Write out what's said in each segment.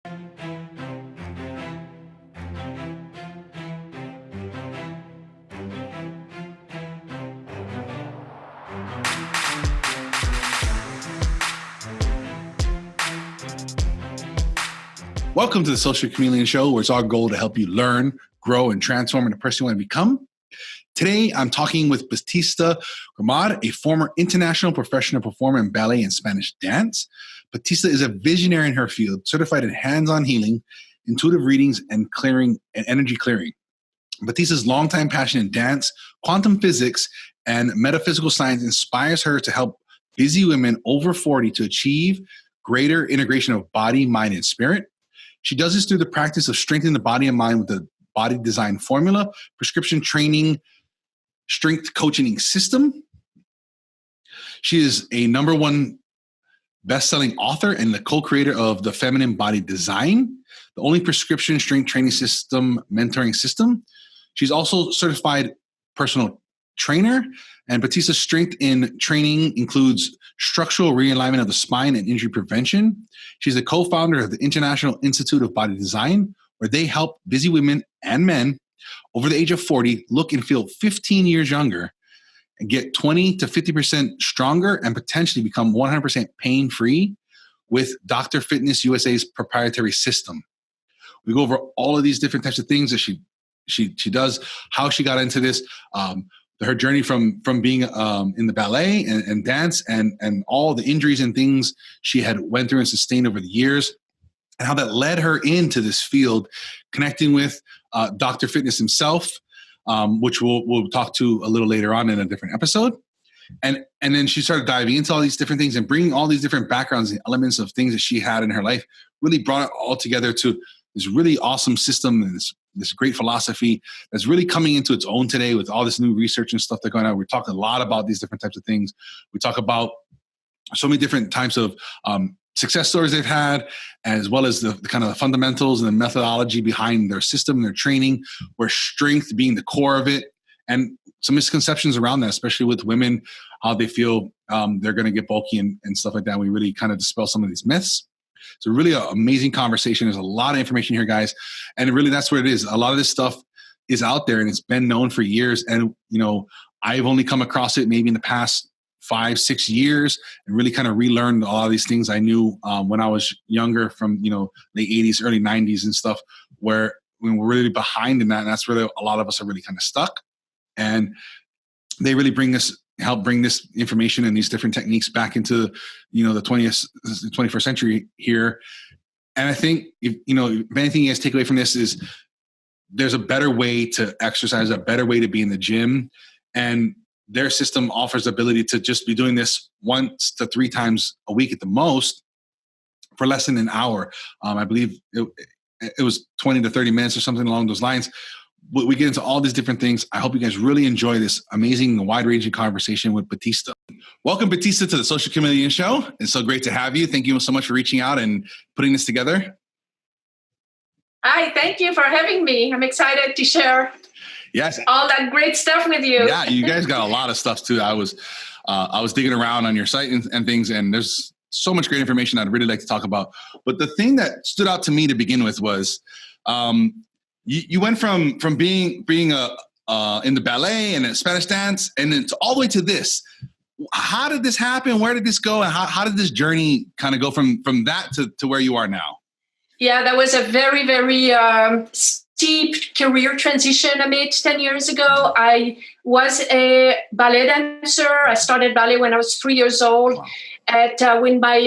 Welcome to the Social Chameleon Show, where it's our goal to help you learn, grow, and transform into the person you want to become. Today, I'm talking with Batista Gremaud, a former international professional performer in ballet and Spanish dance. Batista is a visionary in her field, certified in hands-on healing, intuitive readings, and energy clearing. Batista's longtime passion in dance, quantum physics, and metaphysical science inspires her to help busy women over 40 to achieve greater integration of body, mind, and spirit. She does this through the practice of strengthening the body and mind with the body design formula, prescription training, strength coaching system. She is a #1 best-selling author and the co-creator of the Feminine Body Design, the only prescription strength training system, mentoring system. She's also certified personal trainer, and Batista's strength in training includes structural realignment of the spine and injury prevention. She's a co-founder of the International Institute of Body Design, where they help busy women and men over the age of 40 look and feel 15 years younger and get 20 to 50% stronger and potentially become 100% pain-free with Dr. Fitness USA's proprietary system. We go over all of these different types of things that she does, how she got into this, her journey from being in the ballet and dance and all the injuries and things she had went through and sustained over the years, and how that led her into this field, connecting with Dr. Fitness himself, which we'll talk to a little later on in a different episode. And then she started diving into all these different things and bringing all these different backgrounds and elements of things that she had in her life, really brought it all together to this really awesome system and this great philosophy that's really coming into its own today with all this new research and stuff that's going on. We're talking a lot about these different types of things. We talk about so many different types of success stories they've had, as well as the kind of the fundamentals and the methodology behind their system, their training, where strength being the core of it, and some misconceptions around that, especially with women, how they feel they're going to get bulky and stuff like that. We really kind of dispel some of these myths. It's a really amazing conversation. There's a lot of information here, guys. And really, that's what it is. A lot of this stuff is out there and it's been known for years. And, I've only come across it maybe in the past 5-6 years and really kind of relearned a lot of these things I knew when I was younger from, late 80s, early 90s and stuff, where we were really behind in that. And that's where a lot of us are really kind of stuck. And they really help bring this information and these different techniques back into, the 21st century here. And I think, if anything you guys take away from this is there's a better way to exercise, a better way to be in the gym. And their system offers the ability to just be doing this 1 to 3 times a week at the most for less than an hour. I believe it was 20 to 30 minutes or something along those lines. We get into all these different things. I hope you guys really enjoy this amazing, wide-ranging conversation with Batista. Welcome, Batista, to the Social Chameleon Show. It's so great to have you. Thank you so much for reaching out and putting this together. Hi, thank you for having me. I'm excited to share all that great stuff with you. Yeah, you guys got a lot of stuff too. I was digging around on your site and things, and there's so much great information I'd really like to talk about. But the thing that stood out to me to begin with was you went from being in the ballet and Spanish dance, and then all the way to this. How did this happen? Where did this go? And how did this journey kind of go from that to where you are now? Yeah, that was a very, very steep career transition I made 10 years ago. I was a ballet dancer. I started ballet when I was 3 years old. Wow. In my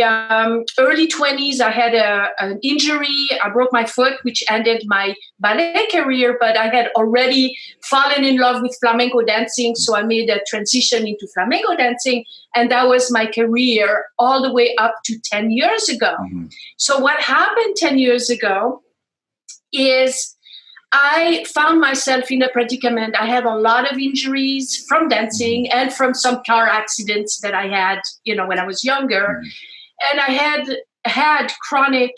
early 20s, I had an injury. I broke my foot, which ended my ballet career, but I had already fallen in love with flamenco dancing. So I made a transition into flamenco dancing. And that was my career all the way up to 10 years ago. Mm-hmm. So what happened 10 years ago is I found myself in a predicament. I had a lot of injuries from dancing and from some car accidents that I had, when I was younger. And I had chronic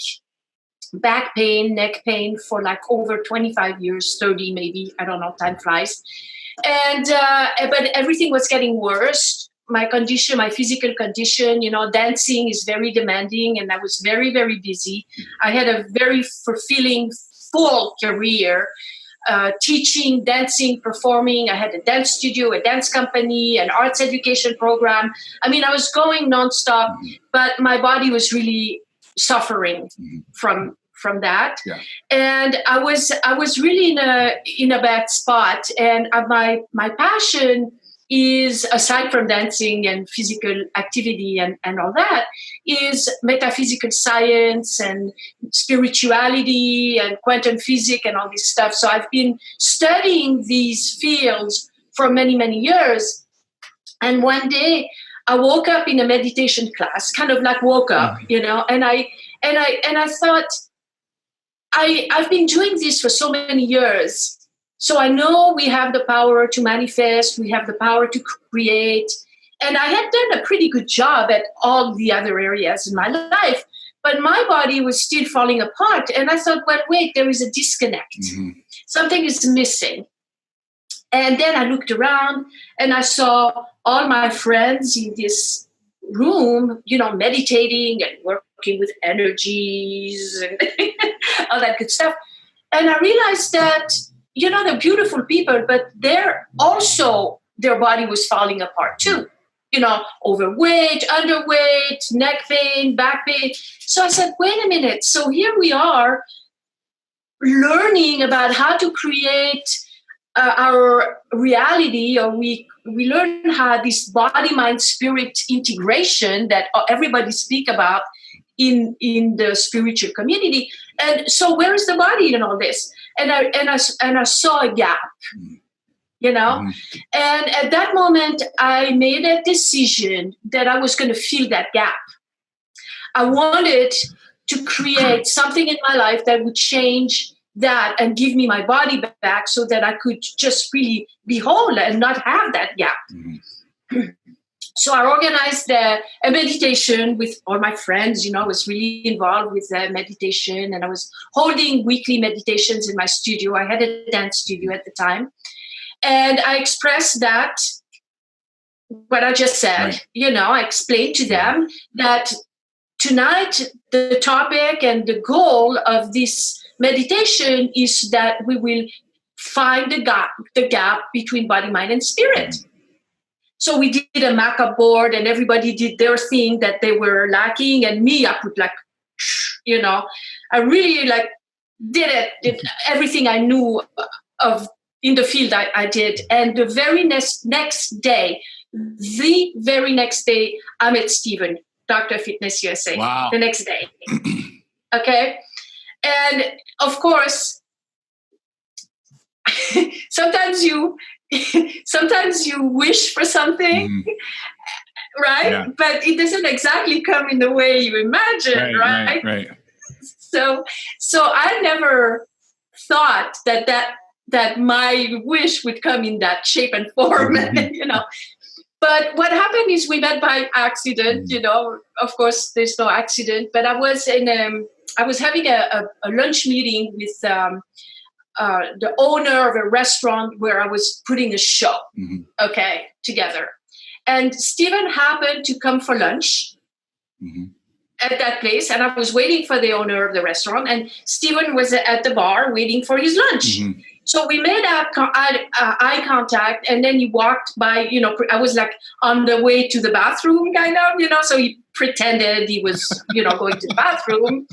back pain, neck pain for like over 25 years, 30 maybe. I don't know, time flies. And but everything was getting worse. my condition, my physical condition, dancing is very demanding, and I was very, very busy. I had a very fulfilling, full career, teaching, dancing, performing. I had a dance studio, a dance company, an arts education program. I mean, I was going nonstop, but my body was really suffering from that. Yeah. And I was really in a bad spot. And my passion is, aside from dancing and physical activity and all that, is metaphysical science and spirituality and quantum physics and all this stuff. So I've been studying these fields for many, many years. And one day I woke up in a meditation class, kind of like woke up, and I thought, I've been doing this for so many years. So I know we have the power to manifest, we have the power to create. And I had done a pretty good job at all the other areas in my life, but my body was still falling apart. And I thought, well, wait, there is a disconnect. Something is missing. And then I looked around and I saw all my friends in this room, meditating and working with energies and all that good stuff. And I realized that, they're beautiful people, but their body was falling apart too. Overweight, underweight, neck pain, back pain. So I said, wait a minute. So here we are learning about how to create our reality, or we learn how this body, mind, spirit integration that everybody speak about in the spiritual community. And so where is the body in all this? And I saw a gap, And at that moment, I made a decision that I was going to fill that gap. I wanted to create something in my life that would change that and give me my body back so that I could just really be whole and not have that gap. So I organized a meditation with all my friends. I was really involved with meditation, and I was holding weekly meditations in my studio. I had a dance studio at the time. And I expressed that, what I just said, I explained to them that tonight the topic and the goal of this meditation is that we will find the gap between body, mind, and spirit. So we did a markup board, and everybody did their thing that they were lacking. And me, I put I really did everything I knew of in the field I did. And the very next day, I met Steven, Dr. Fitness USA. Wow. The next day. Okay. And of course, sometimes you wish for something, right? Yeah. But it doesn't exactly come in the way you imagine, right? So I never thought that my wish would come in that shape and form, But what happened is we met by accident, Of course, there's no accident, but I was having a lunch meeting with the owner of a restaurant where I was putting a show, together. And Stephen happened to come for lunch at that place, and I was waiting for the owner of the restaurant, and Stephen was at the bar waiting for his lunch. So we made eye contact, and then he walked by, I was on the way to the bathroom, kind of, so he pretended he was, going to the bathroom,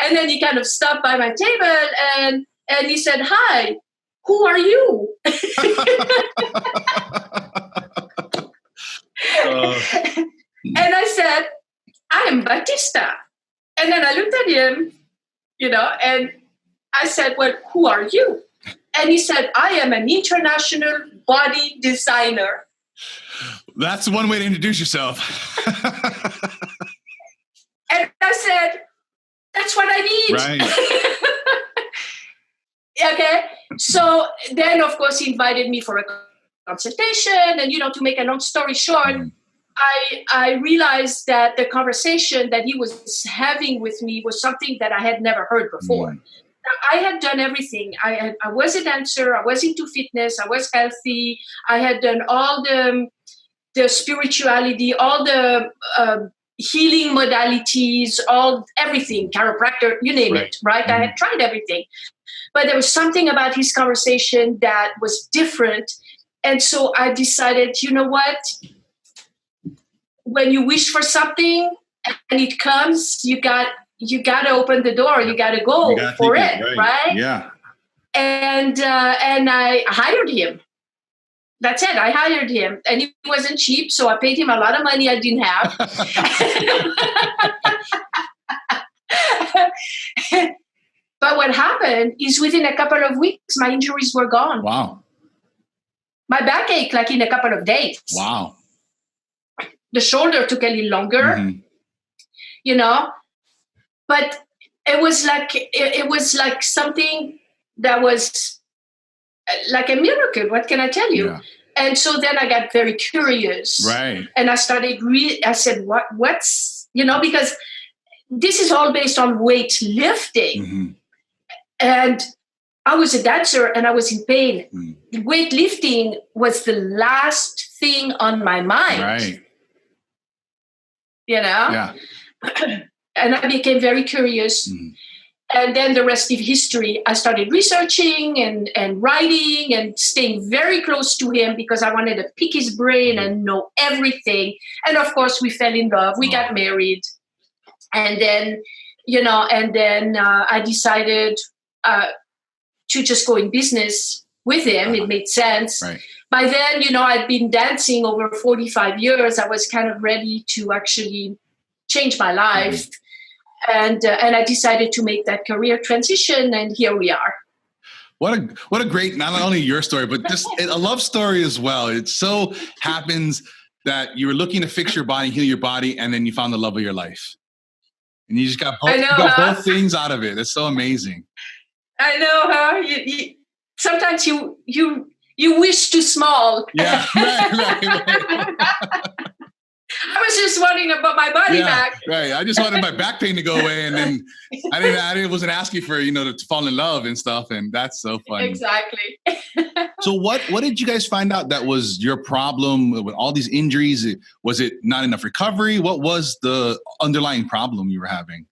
and then he kind of stopped by my table and he said, "Hi, who are you?" And I said, "I am Batista." And then I looked at him, and I said, "Well, who are you?" And he said, "I am an international body designer." That's one way to introduce yourself. And I said, "That's what I need." Right. Okay. So then, of course, he invited me for a consultation. And, to make a long story short, I realized that the conversation that he was having with me was something that I had never heard before. I had done everything. I was a dancer. I was into fitness. I was healthy. I had done all the spirituality, all the healing modalities, everything, chiropractor, you name it, right? I had tried everything. But there was something about his conversation that was different. And so I decided, you know what? When you wish for something and it comes, you got to open the door. You got to go for it, right? Yeah. And I hired him. That's it. I hired him, and he wasn't cheap, so I paid him a lot of money I didn't have. But what happened is within a couple of weeks, my injuries were gone. Wow. My back ached like in a couple of days. Wow. The shoulder took a little longer, you know, but it was like something that was like a miracle. What can I tell you? Yeah. And so then I got very curious. Right. And I started, I said, what's, you know, because this is all based on weightlifting. And I was a dancer and I was in pain. Weightlifting was the last thing on my mind. Right. You know? Yeah. And I became very curious. And then the rest is history. I started researching and writing and staying very close to him because I wanted to pick his brain and know everything. And of course, we fell in love. We got married. And then, you know, I decided to just go in business with him. It made sense. Right. By then, you know, I'd been dancing over 45 years. I was kind of ready to actually change my life. And I decided to make that career transition, and here we are. What a great, not only your story, but just a love story as well. It so happens that you were looking to fix your body, heal your body, and then you found the love of your life. And you just got both things out of it. It's so amazing. I know, huh? Sometimes you wish too small. Yeah, right. I was just wanting about my body back. Right. I just wanted my back pain to go away, and then I wasn't asking for, you know, to fall in love and stuff, and that's so funny. Exactly. So what did you guys find out that was your problem with all these injuries? Was it not enough recovery? What was the underlying problem you were having?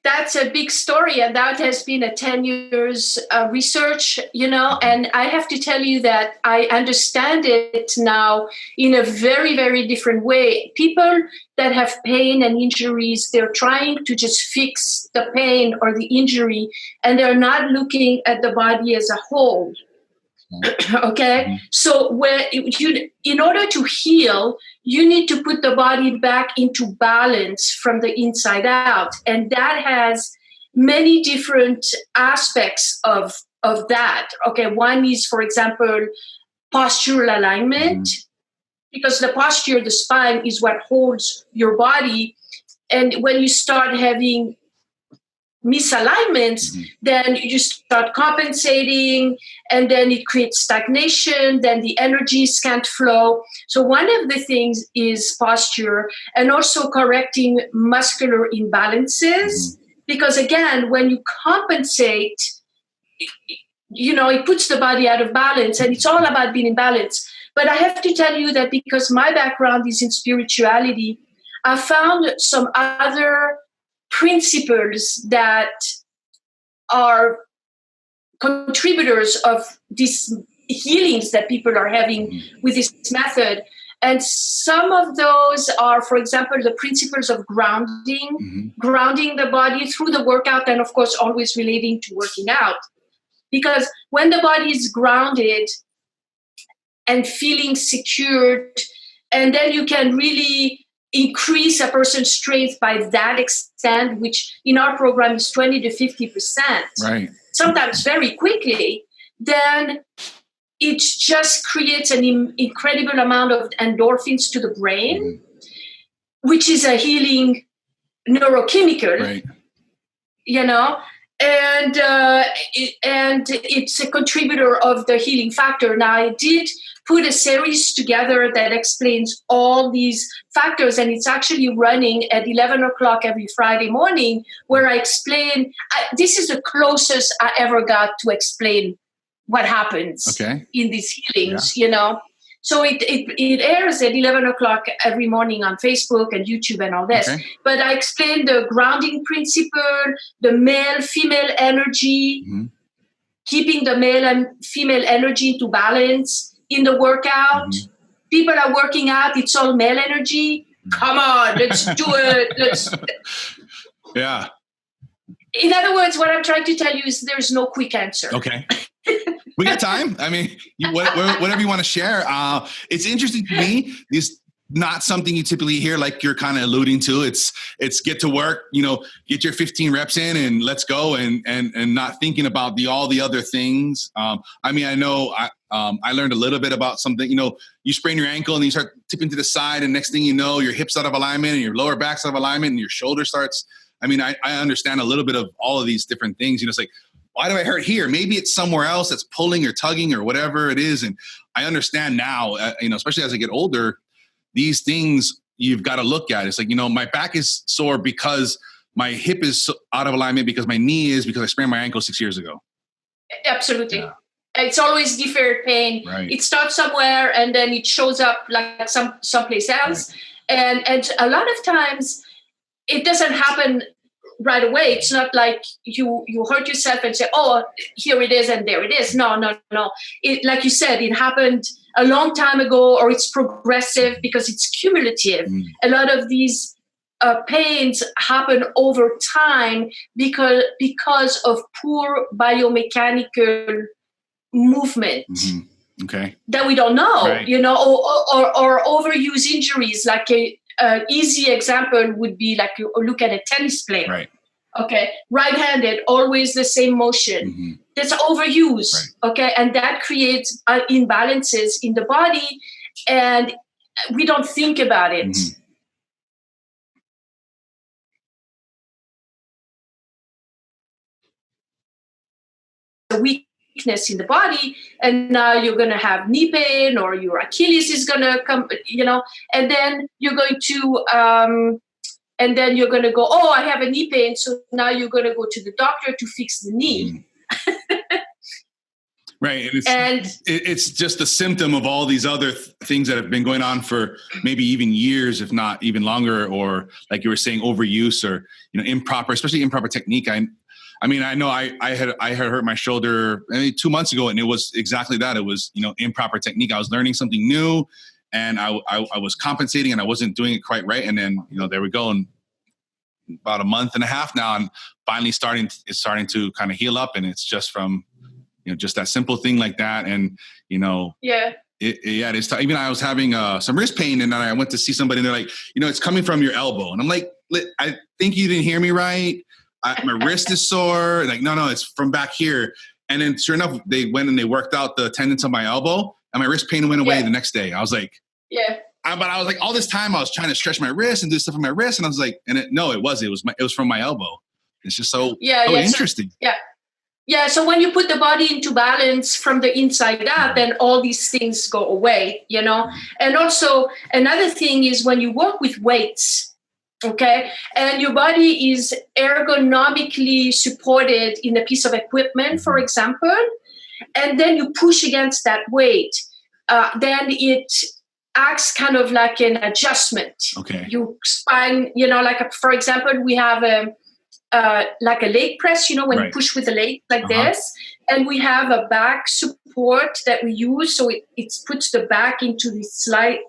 That's a big story, and that has been a 10 years research, you know, and I have to tell you that I understand it now in a very, very different way. People that have pain and injuries, they're trying to just fix the pain or the injury, and they're not looking at the body as a whole. Okay, so in order to heal, you need to put the body back into balance from the inside out, and that has many different aspects of that. Okay, one is, for example, postural alignment, because the posture, the spine, is what holds your body, and when you start having misalignments, then you start compensating, and then it creates stagnation, then the energies can't flow. So one of the things is posture, and also correcting muscular imbalances, because again, when you compensate, you know, it puts the body out of balance, and it's all about being in balance. But I have to tell you that because my background is in spirituality, I found some other principles that are contributors of these healings that people are having with this method. And some of those are, for example, the principles of grounding, grounding the body through the workout, and of course, always relating to working out. Because when the body is grounded and feeling secured, and then you can really increase a person's strength by that extent, which in our program is 20 to 50%, right? Sometimes very quickly, then it just creates an incredible amount of endorphins to the brain, which is a healing neurochemical, right? You know, and it's a contributor of the healing factor. Now, I did put a series together that explains all these factors, and it's actually running at 11 o'clock every Friday morning, where I explain, this is the closest I ever got to explain what happens in these healings, you know. So it airs at 11 o'clock every morning on Facebook and YouTube and all this. But I explain the grounding principle, the male-female energy, keeping the male and female energy into balance in the workout. People are working out, it's all male energy. Come on, let's do it. Yeah. In other words, what I'm trying to tell you is there's no quick answer. Okay. We got time. I mean, whatever you want to share. It's interesting to me. It's not something you typically hear, like you're kind of alluding to. It's get to work, you know, get your 15 reps in and let's go, and not thinking about all the other things. I mean, I know I learned a little bit about something. You know, you sprain your ankle and you start tipping to the side, and next thing you know, your hips out of alignment and your lower back's out of alignment and your shoulder starts. I mean, I understand a little bit of all of these different things. You know, it's like, why do I hurt here? Maybe it's somewhere else that's pulling or tugging or whatever it is. And I understand now, you know, especially as I get older, these things you've got to look at. It's like, you know, my back is sore because my hip is out of alignment, because my knee is, because I sprained my ankle 6 years ago. Absolutely. Yeah. It's always deferred pain. Right. It starts somewhere and then it shows up like someplace else. Right. And a lot of times it doesn't happen right away. It's not like you hurt yourself and say, oh, here it is and there it is. No. It, like you said, it happened a long time ago, or it's progressive because it's cumulative. A lot of these pains happen over time because of poor biomechanical movement. That we don't know, you know, or overuse injuries. Like an easy example would be like you look at a tennis player. Right. Okay. Right-handed, always the same motion. That's overuse. Right. Okay. And that creates imbalances in the body, and we don't think about it. The weakness in the body, and now you're going to have knee pain, or your Achilles is going to come, you know, and then you're going to go, oh, I have a knee pain, so now you're going to go to the doctor to fix the knee. Right. And it's just a symptom of all these other things that have been going on for maybe even years, if not even longer, or like you were saying, overuse, or, you know, especially improper technique. I mean, I know I had hurt my shoulder maybe 2 months ago, and it was exactly that. It was, you know, improper technique. I was learning something new, and I was compensating, and I wasn't doing it quite right. And then, you know, there we go. And about a month and a half now, I'm finally starting to kind of heal up, and it's just from, you know, just that simple thing like that. And, you know, it's even I was having some wrist pain, and then I went to see somebody, and they're like, you know, it's coming from your elbow. And I'm like, I think you didn't hear me right. My wrist is sore. Like, no, it's from back here. And then sure enough, they went and they worked out the tendons of my elbow, and my wrist pain went away the next day. I was like, but I was like, all this time I was trying to stretch my wrist and do stuff on my wrist. And I was like, it was from my elbow. It's just so interesting. Yeah. So when you put the body into balance from the inside out, then all these things go away, you know. And also another thing is when you work with weights, okay, and your body is ergonomically supported in a piece of equipment, for example, and then you push against that weight, then it acts kind of like an adjustment. Okay. You spine, you know, like for example, we have like a leg press, you know, when you push with the leg like this, and we have a back support that we use, so it puts the back into the slight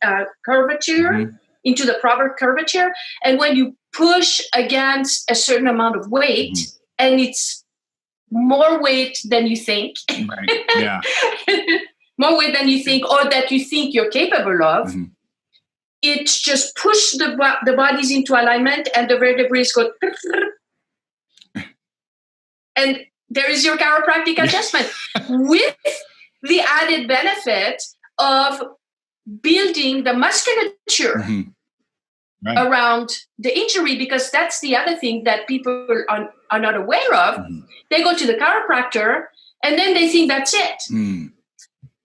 curvature, into the proper curvature. And when you push against a certain amount of weight, and it's more weight than you think, more weight than you think, or that you think you're capable of, it's just push the bodies into alignment, and the vertebrae go, and there is your chiropractic adjustment with the added benefit of building the musculature around the injury, because that's the other thing that people are not aware of. Mm-hmm. They go to the chiropractor and then they think that's it. Mm.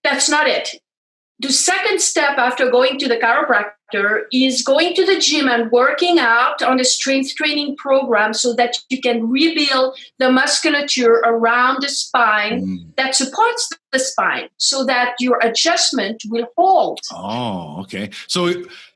That's not it. The second step after going to the chiropractor is going to the gym and working out on a strength training program so that you can rebuild the musculature around the spine that supports the spine so that your adjustment will hold. Oh, okay. So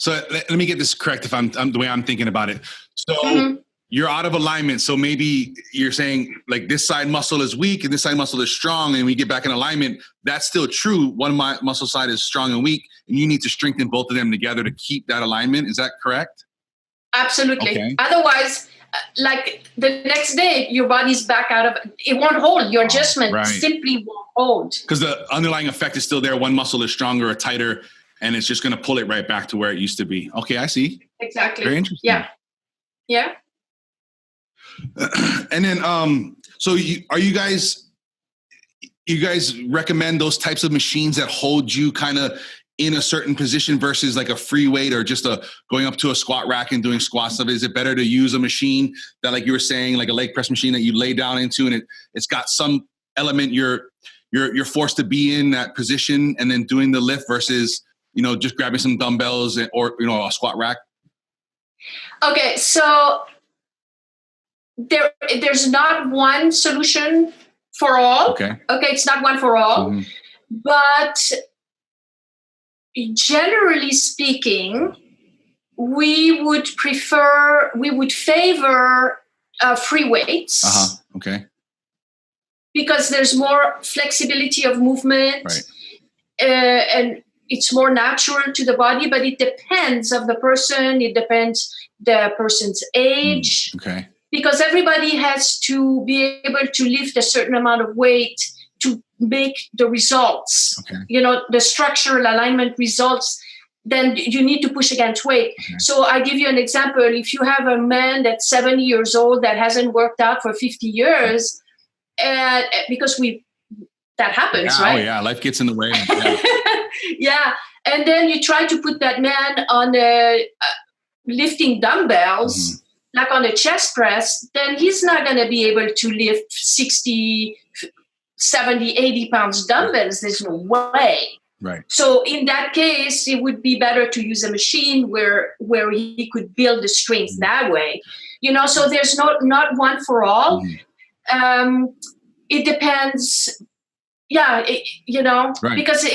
let me get this correct if I'm the way I'm thinking about it. So you're out of alignment. So maybe you're saying like this side muscle is weak and this side muscle is strong, and we get back in alignment. That's still true. One muscle side is strong and weak, and you need to strengthen both of them together to keep that alignment. Is that correct? Absolutely. Okay. Otherwise, like the next day, your body's back out of it. Won't hold. Your adjustment simply won't hold. Because the underlying effect is still there. One muscle is stronger or tighter, and it's just going to pull it right back to where it used to be. Okay, I see. Exactly. Very interesting. Yeah. Yeah. And then, so you guys recommend those types of machines that hold you kind of in a certain position versus like a free weight or just going up to a squat rack and doing squats of it? Is it better to use a machine that, like you were saying, like a leg press machine that you lay down into and it's got some element you're forced to be in that position and then doing the lift versus, just grabbing some dumbbells or, a squat rack? Okay. So there's not one solution for all. Okay, it's not one for all. Mm-hmm. But generally speaking, we would favor free weights. Okay. Because there's more flexibility of movement. Right. And it's more natural to the body, but it depends of the person. It depends the person's age. Okay. Because everybody has to be able to lift a certain amount of weight to make the results. Okay. The structural alignment results, then you need to push against weight. Okay. So I give you an example. If you have a man that's 70 years old that hasn't worked out for 50 years, and because that happens, right? Oh yeah, life gets in the way. Yeah. Yeah. And then you try to put that man on lifting dumbbells, like on a chest press, then he's not going to be able to lift 60, 70, 80 pounds dumbbells. There's no way. Right. So in that case, it would be better to use a machine where he could build the strength that way. So there's not one for all. It depends. Yeah. Right. Because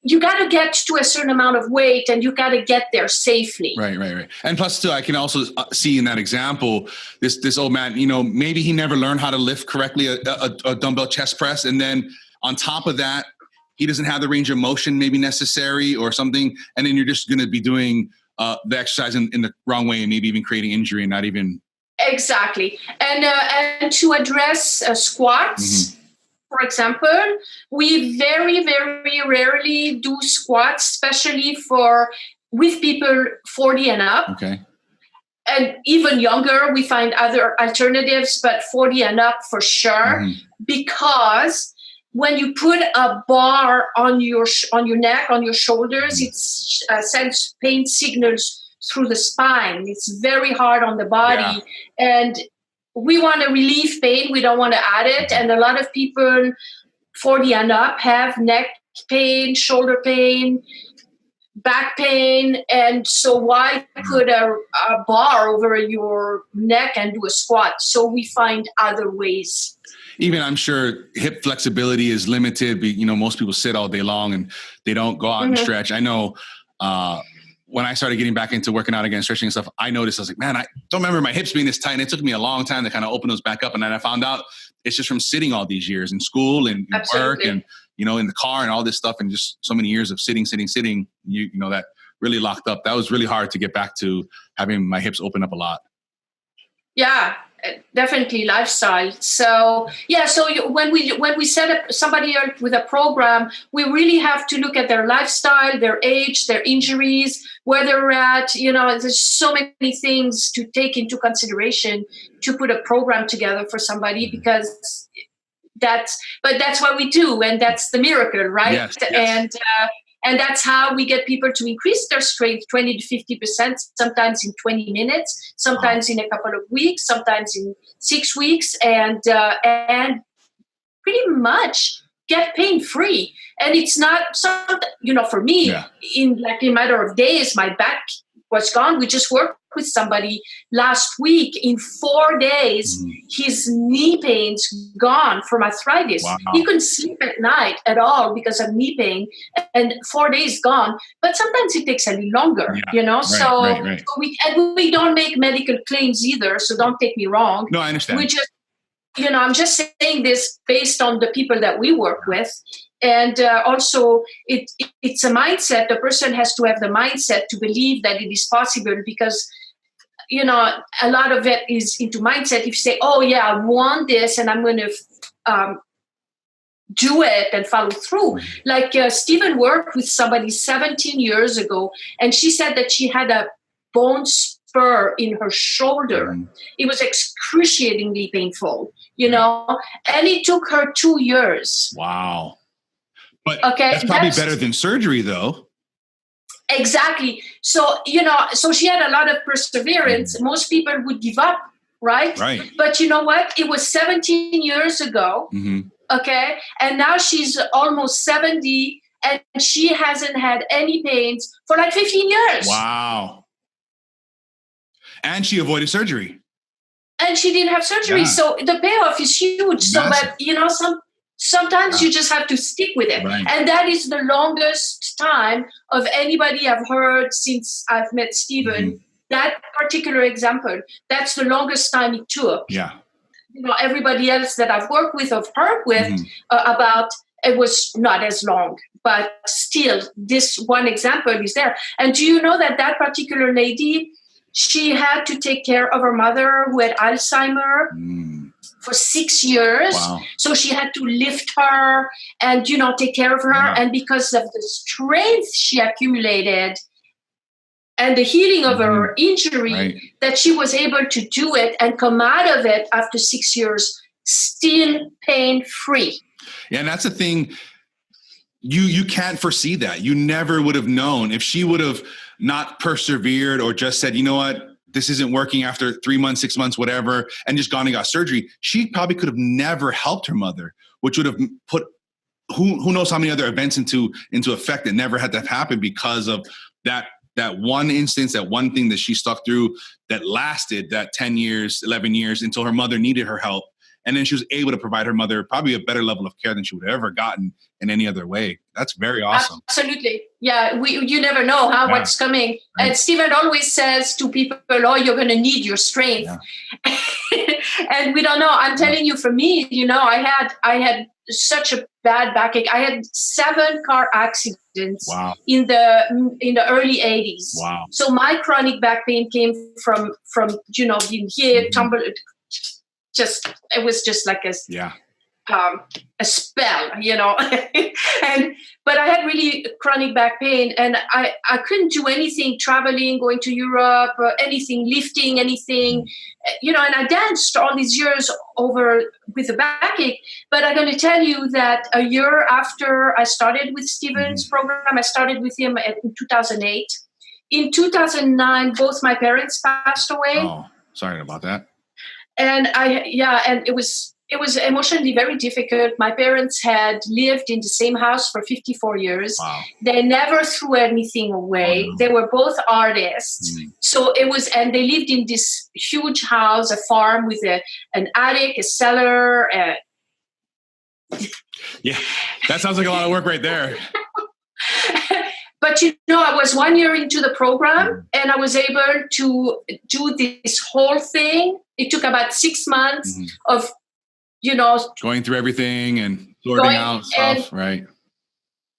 you got to get to a certain amount of weight and you got to get there safely. Right. And plus too, I can also see in that example, this old man, maybe he never learned how to lift correctly a dumbbell chest press. And then on top of that, he doesn't have the range of motion maybe necessary or something. And then you're just going to be doing the exercise in the wrong way and maybe even creating injury and not even. Exactly. And to address squats, for example, we very, very rarely do squats, especially with people 40 and up. Okay. And even younger, we find other alternatives, but 40 and up for sure. Because when you put a bar on your neck, on your shoulders, it sends pain signals through the spine. It's very hard on the body. Yeah. And we want to relieve pain. We don't want to add it. And a lot of people 40 and up have neck pain, shoulder pain, back pain. And so why put a bar over your neck and do a squat? So we find other ways. Even I'm sure hip flexibility is limited. Most people sit all day long and they don't go out and stretch. I know when I started getting back into working out again, stretching and stuff, I noticed, I was like, man, I don't remember my hips being this tight. And it took me a long time to kind of open those back up. And then I found out it's just from sitting all these years in school and work and, in the car and all this stuff. And just so many years of sitting, that really locked up. That was really hard to get back to having my hips open up a lot. Yeah, definitely lifestyle. So when we set up somebody with a program, we really have to look at their lifestyle, their age, their injuries, where they're at. There's so many things to take into consideration to put a program together for somebody, because that's what we do, and that's the miracle, right? Yes. And And that's how we get people to increase their strength 20 to 50%, sometimes in 20 minutes, sometimes in a couple of weeks, sometimes in 6 weeks, and pretty much get pain free. And it's not something, for me, in a matter of days, my back was gone. We just worked with somebody last week. In 4 days, his knee pain's gone from arthritis. Wow. He couldn't sleep at night at all because of knee pain, and 4 days gone. But sometimes it takes a little longer, Right. We don't make medical claims either, so don't take me wrong. No, I understand. We just, I'm just saying this based on the people that we work with. And also, it's a mindset. The person has to have the mindset to believe that it is possible, because, a lot of it is into mindset. If you say, oh, yeah, I want this and I'm going to do it and follow through. Like Stephen worked with somebody 17 years ago, and she said that she had a bone spur in her shoulder. It was excruciatingly painful, and it took her 2 years. Wow. But that's probably better than surgery, though. Exactly. So, so she had a lot of perseverance. Most people would give up, right? Right. But you know what? It was 17 years ago. Okay. And now she's almost 70, and she hasn't had any pains for like 15 years. Wow. And she avoided surgery. And she didn't have surgery. Yeah. So the payoff is huge. So, but, sometimes you just have to stick with it. Right. And that is the longest time of anybody I've heard since I've met Stephen. That particular example, that's the longest time it took. Yeah. Everybody else that I've worked with or heard with about, it was not as long. But still, this one example is there. And do you know that particular lady, she had to take care of her mother who had Alzheimer's for 6 years. Wow. So she had to lift her and, take care of her. Yeah. And because of the strength she accumulated and the healing of her injury, that she was able to do it and come out of it after 6 years, still pain-free. Yeah, and that's the thing. You can't foresee that. You never would have known if she would have not persevered or just said, you know what, this isn't working after 3 months, 6 months, whatever, and just gone and got surgery. She probably could have never helped her mother, which would have put who knows how many other events into effect that never had to happen because of that one instance, that one thing that she stuck through that lasted that 10 years, 11 years until her mother needed her help. And then she was able to provide her mother probably a better level of care than she would have ever gotten in any other way. That's very awesome. Absolutely. Yeah, you never know what's coming. Right. And Stephen always says to people, oh, you're going to need your strength. Yeah. And we don't know. I'm telling you, for me, I had such a bad backache. I had 7 car accidents in the early 80s. Wow. So my chronic back pain came from being hit, tumbled. It was just like a spell, but I had really chronic back pain, and I couldn't do anything, traveling, going to Europe, anything, lifting, anything, and I danced all these years over with a backache. But I'm going to tell you that a year after I started with Stephen's program, I started with him in 2008. In 2009, both my parents passed away. Oh, sorry about that. And and it was emotionally very difficult. My parents had lived in the same house for 54 years. Wow. They never threw anything away. Oh, no. They were both artists. So it was, and they lived in this huge house, a farm with an attic, a cellar. Yeah, that sounds like a lot of work right there. But, I was 1 year into the program, and I was able to do this whole thing. It took about 6 months of, going through everything and sorting out stuff, right?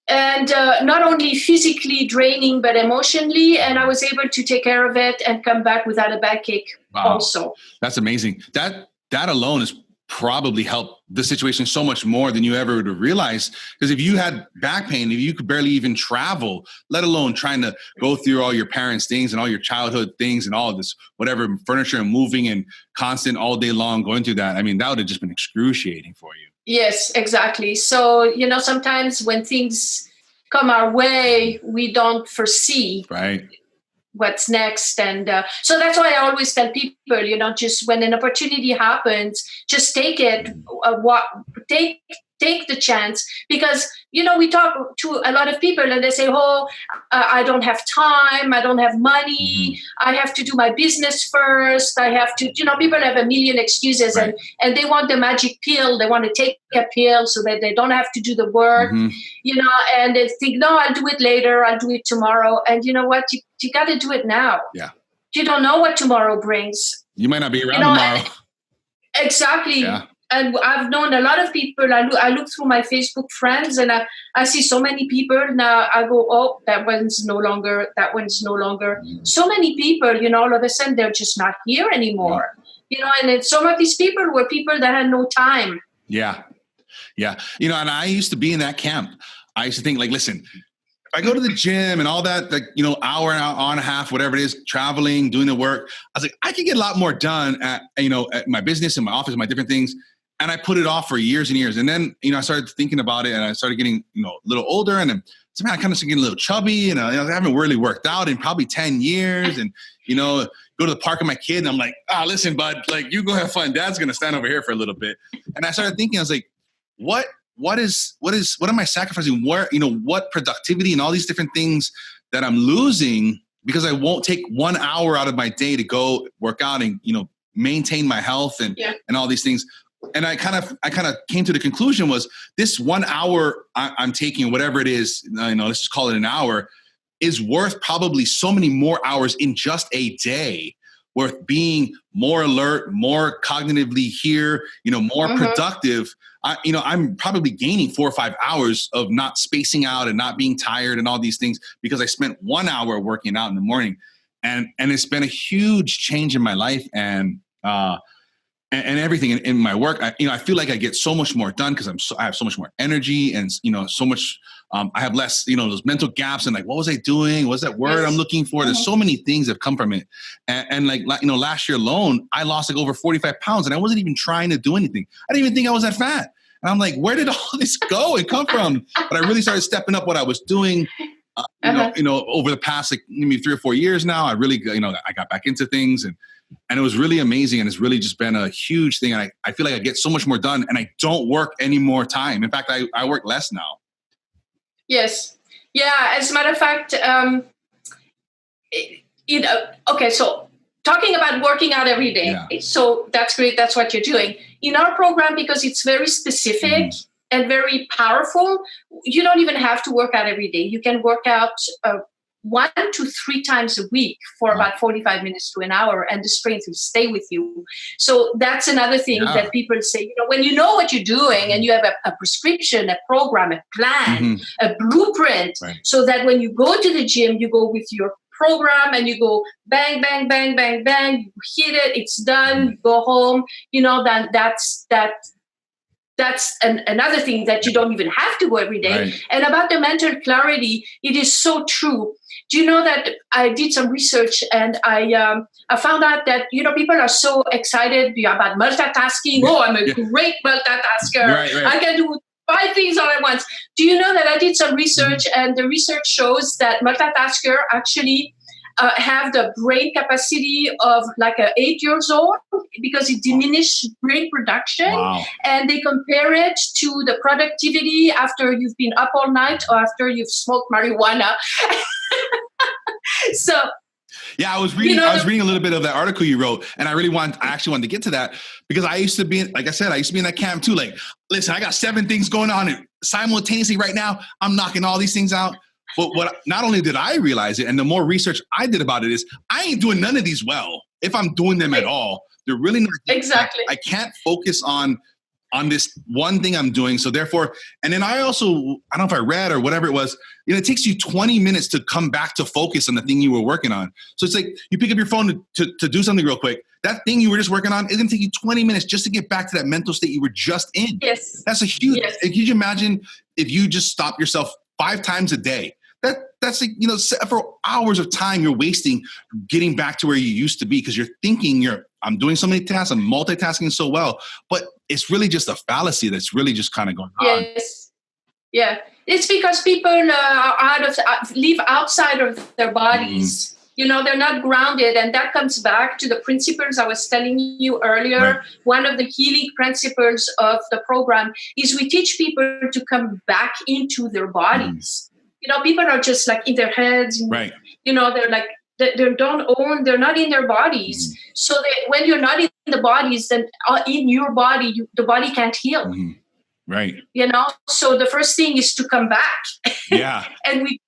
And not only physically draining, but emotionally. And I was able to take care of it and come back without a backache also. That's amazing. That alone has probably helped the situation so much more than you ever would have realized. Because if you had back pain, if you could barely even travel, let alone trying to go through all your parents' things and all your childhood things and all of this, whatever, furniture and moving and constant all day long going through that, I mean, that would have just been excruciating for you. Yes, exactly. So, sometimes when things come our way, we don't foresee Right. what's next. And so that's why I always tell people, just when an opportunity happens, just take it, take the chance, because, we talk to a lot of people and they say, I don't have time. I don't have money. I have to do my business first. I have to, people have a million excuses, right. and they want the magic pill. They want to take a pill so that they don't have to do the work, and they think, no, I'll do it later. I'll do it tomorrow. And you know what? You got to do it now. Yeah. You don't know what tomorrow brings. You might not be around tomorrow. Exactly. Yeah. And I've known a lot of people. I look through my Facebook friends, and I see so many people. Now I go, oh, that one's no longer. That one's no longer. So many people, all of a sudden they're just not here anymore. And then some of these people were people that had no time. Yeah. Yeah. And I used to be in that camp. I used to think, like, listen, if I go to the gym and all that, like, hour and a half, whatever it is, traveling, doing the work, I was like, I could get a lot more done at my business and my office, my different things. And I put it off for years and years. And then, I started thinking about it, and I started getting, a little older, and then I kind of started getting a little chubby, and I haven't really worked out in probably 10 years. And, go to the park with my kid, and I'm like, listen, bud, like, you go have fun. Dad's going to stand over here for a little bit. And I started thinking, I was like, what am I sacrificing? Where, what productivity and all these different things that I'm losing because I won't take 1 hour out of my day to go work out and, maintain my health and all these things. And I kind of came to the conclusion was this 1 hour I'm taking, whatever it is, let's just call it an hour, is worth probably so many more hours in just a day, worth being more alert, more cognitively here, more productive. I'm probably gaining 4 or 5 hours of not spacing out and not being tired and all these things because I spent 1 hour working out in the morning, and it's been a huge change in my life and everything in my work. I feel like I get so much more done because I have so much more energy and so much. I have less, those mental gaps and like, what was I doing? What's that word I'm looking for? There's so many things that have come from it. And like, last year alone, I lost like over 45 pounds and I wasn't even trying to do anything. I didn't even think I was that fat. And I'm like, where did all this go and come from? But I really started stepping up what I was doing, over the past, like maybe 3 or 4 years now. I really, I got back into things and it was really amazing. And it's really just been a huge thing. And I feel like I get so much more done and I don't work any more time. In fact, I work less now. Yes. Yeah. As a matter of fact, okay. So talking about working out every day. Yeah. So that's great. That's what you're doing in our program, because it's very specific and very powerful. You don't even have to work out every day. You can work out 1 to 3 times a week for about 45 minutes to an hour, and the strength will stay with you. So that's another thing that people say, when you know what you're doing and you have a prescription, a program, a plan, a blueprint, so that when you go to the gym, you go with your program and you go bang, bang, bang, bang, bang, you hit it, it's done, you go home, then that's another thing that you don't even have to go every day. Right. And about the mental clarity, it is so true. Do you know that I did some research and I found out that, people are so excited about multitasking. Oh, I'm a great multitasker. Right. I can do 5 things all at once. Do you know that I did some research and the research shows that multitasker actually have the brain capacity of like an 8 years old because it diminished brain production. Wow. And they compare it to the productivity after you've been up all night or after you've smoked marijuana. So yeah, I was reading a little bit of that article you wrote, and I actually wanted to get to that because I used to be, like I said, in that camp too. Like, listen, I got 7 things going on and simultaneously right now. I'm knocking all these things out. But not only did I realize it, and the more research I did about it is, I ain't doing none of these well. If I'm doing them at all, they're really not. Exactly. I can't focus on this one thing I'm doing. So therefore, and then I don't know if I read or whatever it was, it takes you 20 minutes to come back to focus on the thing you were working on. So it's like you pick up your phone to do something real quick. That thing you were just working on is going to take you 20 minutes just to get back to that mental state you were just in. Yes. That's a huge, Could you imagine if you just stop yourself 5 times a day? That's like, for hours of time you're wasting getting back to where you used to be because you're thinking I'm doing so many tasks, I'm multitasking so well, but it's really just a fallacy that's really just kind of going on. Yes. Yeah. It's because people live outside of their bodies. They're not grounded, and that comes back to the principles I was telling you earlier. Right. One of the healing principles of the program is we teach people to come back into their bodies. People are just like in their heads. Right. They're like, they're not in their bodies. So when you're not in the bodies, then in your body, the body can't heal. Right. So the first thing is to come back. Yeah. And we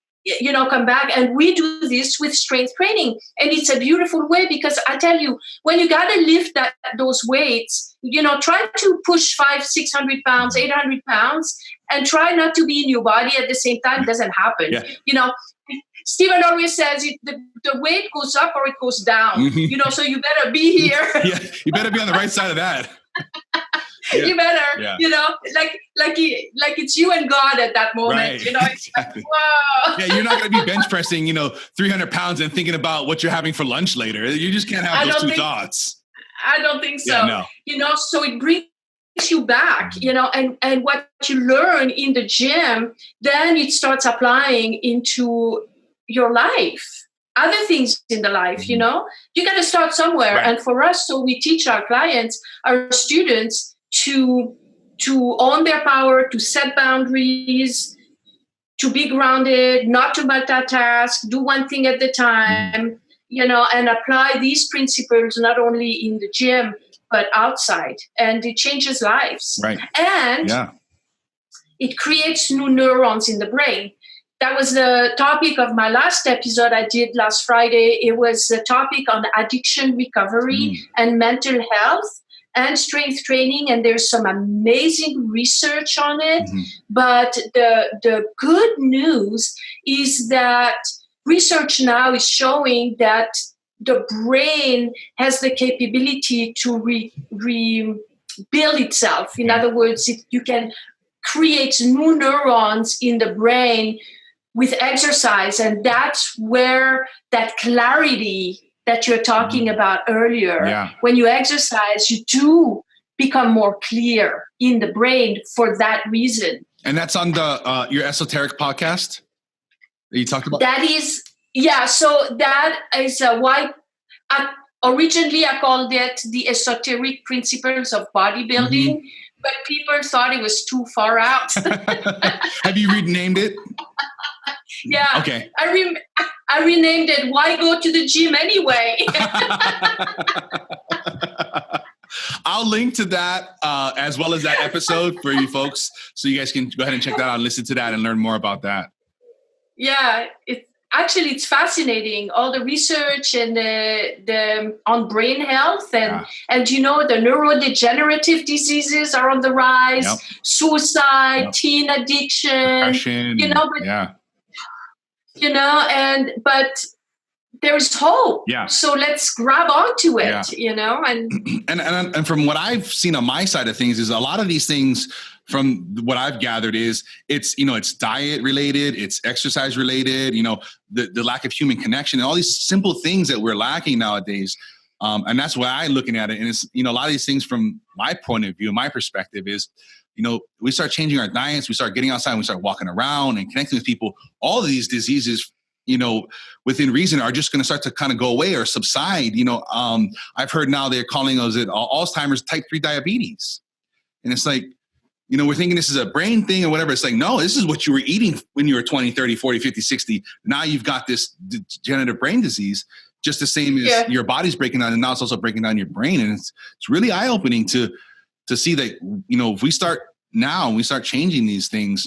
come back, and we do this with strength training, and it's a beautiful way, because I tell you, when you got to lift those weights, try to push 500-600 pounds, 800 pounds, and try not to be in your body at the same time. It doesn't happen. Yeah. Stephen always says the weight goes up or it goes down. So you better be here. Yeah, you better be on the right side of that. Yeah. You better, like it's you and God at that moment. Right. It's Exactly. like, whoa. Yeah, you're not going to be bench pressing, 300 pounds and thinking about what you're having for lunch later. You just can't have those two thoughts. I don't think so. Yeah, no. So it brings you back, and what you learn in the gym, then it starts applying into your life. Other things in the life, you got to start somewhere. Right. And for us, so we teach our clients, our students, to own their power, to set boundaries, to be grounded, not to multitask, do one thing at a time, and apply these principles not only in the gym, but outside. And it changes lives. Right. And it creates new neurons in the brain. That was the topic of my last episode I did last Friday. It was a topic on addiction recovery and mental health and strength training, and there's some amazing research on it. But the good news is that research now is showing that the brain has the capability to rebuild itself. In other words, you can create new neurons in the brain with exercise, and that's where that clarity that you're talking about earlier. When you exercise, you do become more clear in the brain for that reason. And that's on the your esoteric podcast that you talked about? That is, so that is why originally I called it the esoteric principles of bodybuilding, but people thought it was too far out. Have you renamed it? Yeah. Okay. I renamed it Why Go to the Gym Anyway? I'll link to that as well as that episode for you folks, so you guys can go ahead and check that out and listen to that and learn more about that. Yeah, it's fascinating, all the research and the on brain health and the neurodegenerative diseases are on the rise, suicide, teen addiction, depression, but there's hope. Yeah. So let's grab onto it, and from what I've seen on my side of things is a lot of these things from what I've gathered is it's diet related, it's exercise related, the lack of human connection and all these simple things that we're lacking nowadays. And that's why I'm looking at it. And it's, a lot of these things from my point of view, my perspective is, we start changing our diets, we start getting outside, and we start walking around and connecting with people. All of these diseases, within reason are just going to start to kind of go away or subside. I've heard now they're calling those Alzheimer's type 3 diabetes. And it's like, we're thinking this is a brain thing or whatever. It's like, no, this is what you were eating when you were 20, 30, 40, 50, 60. Now you've got this degenerative brain disease, just the same as your body's breaking down, and now it's also breaking down your brain. And it's really eye-opening to see that, if we start now and we start changing these things,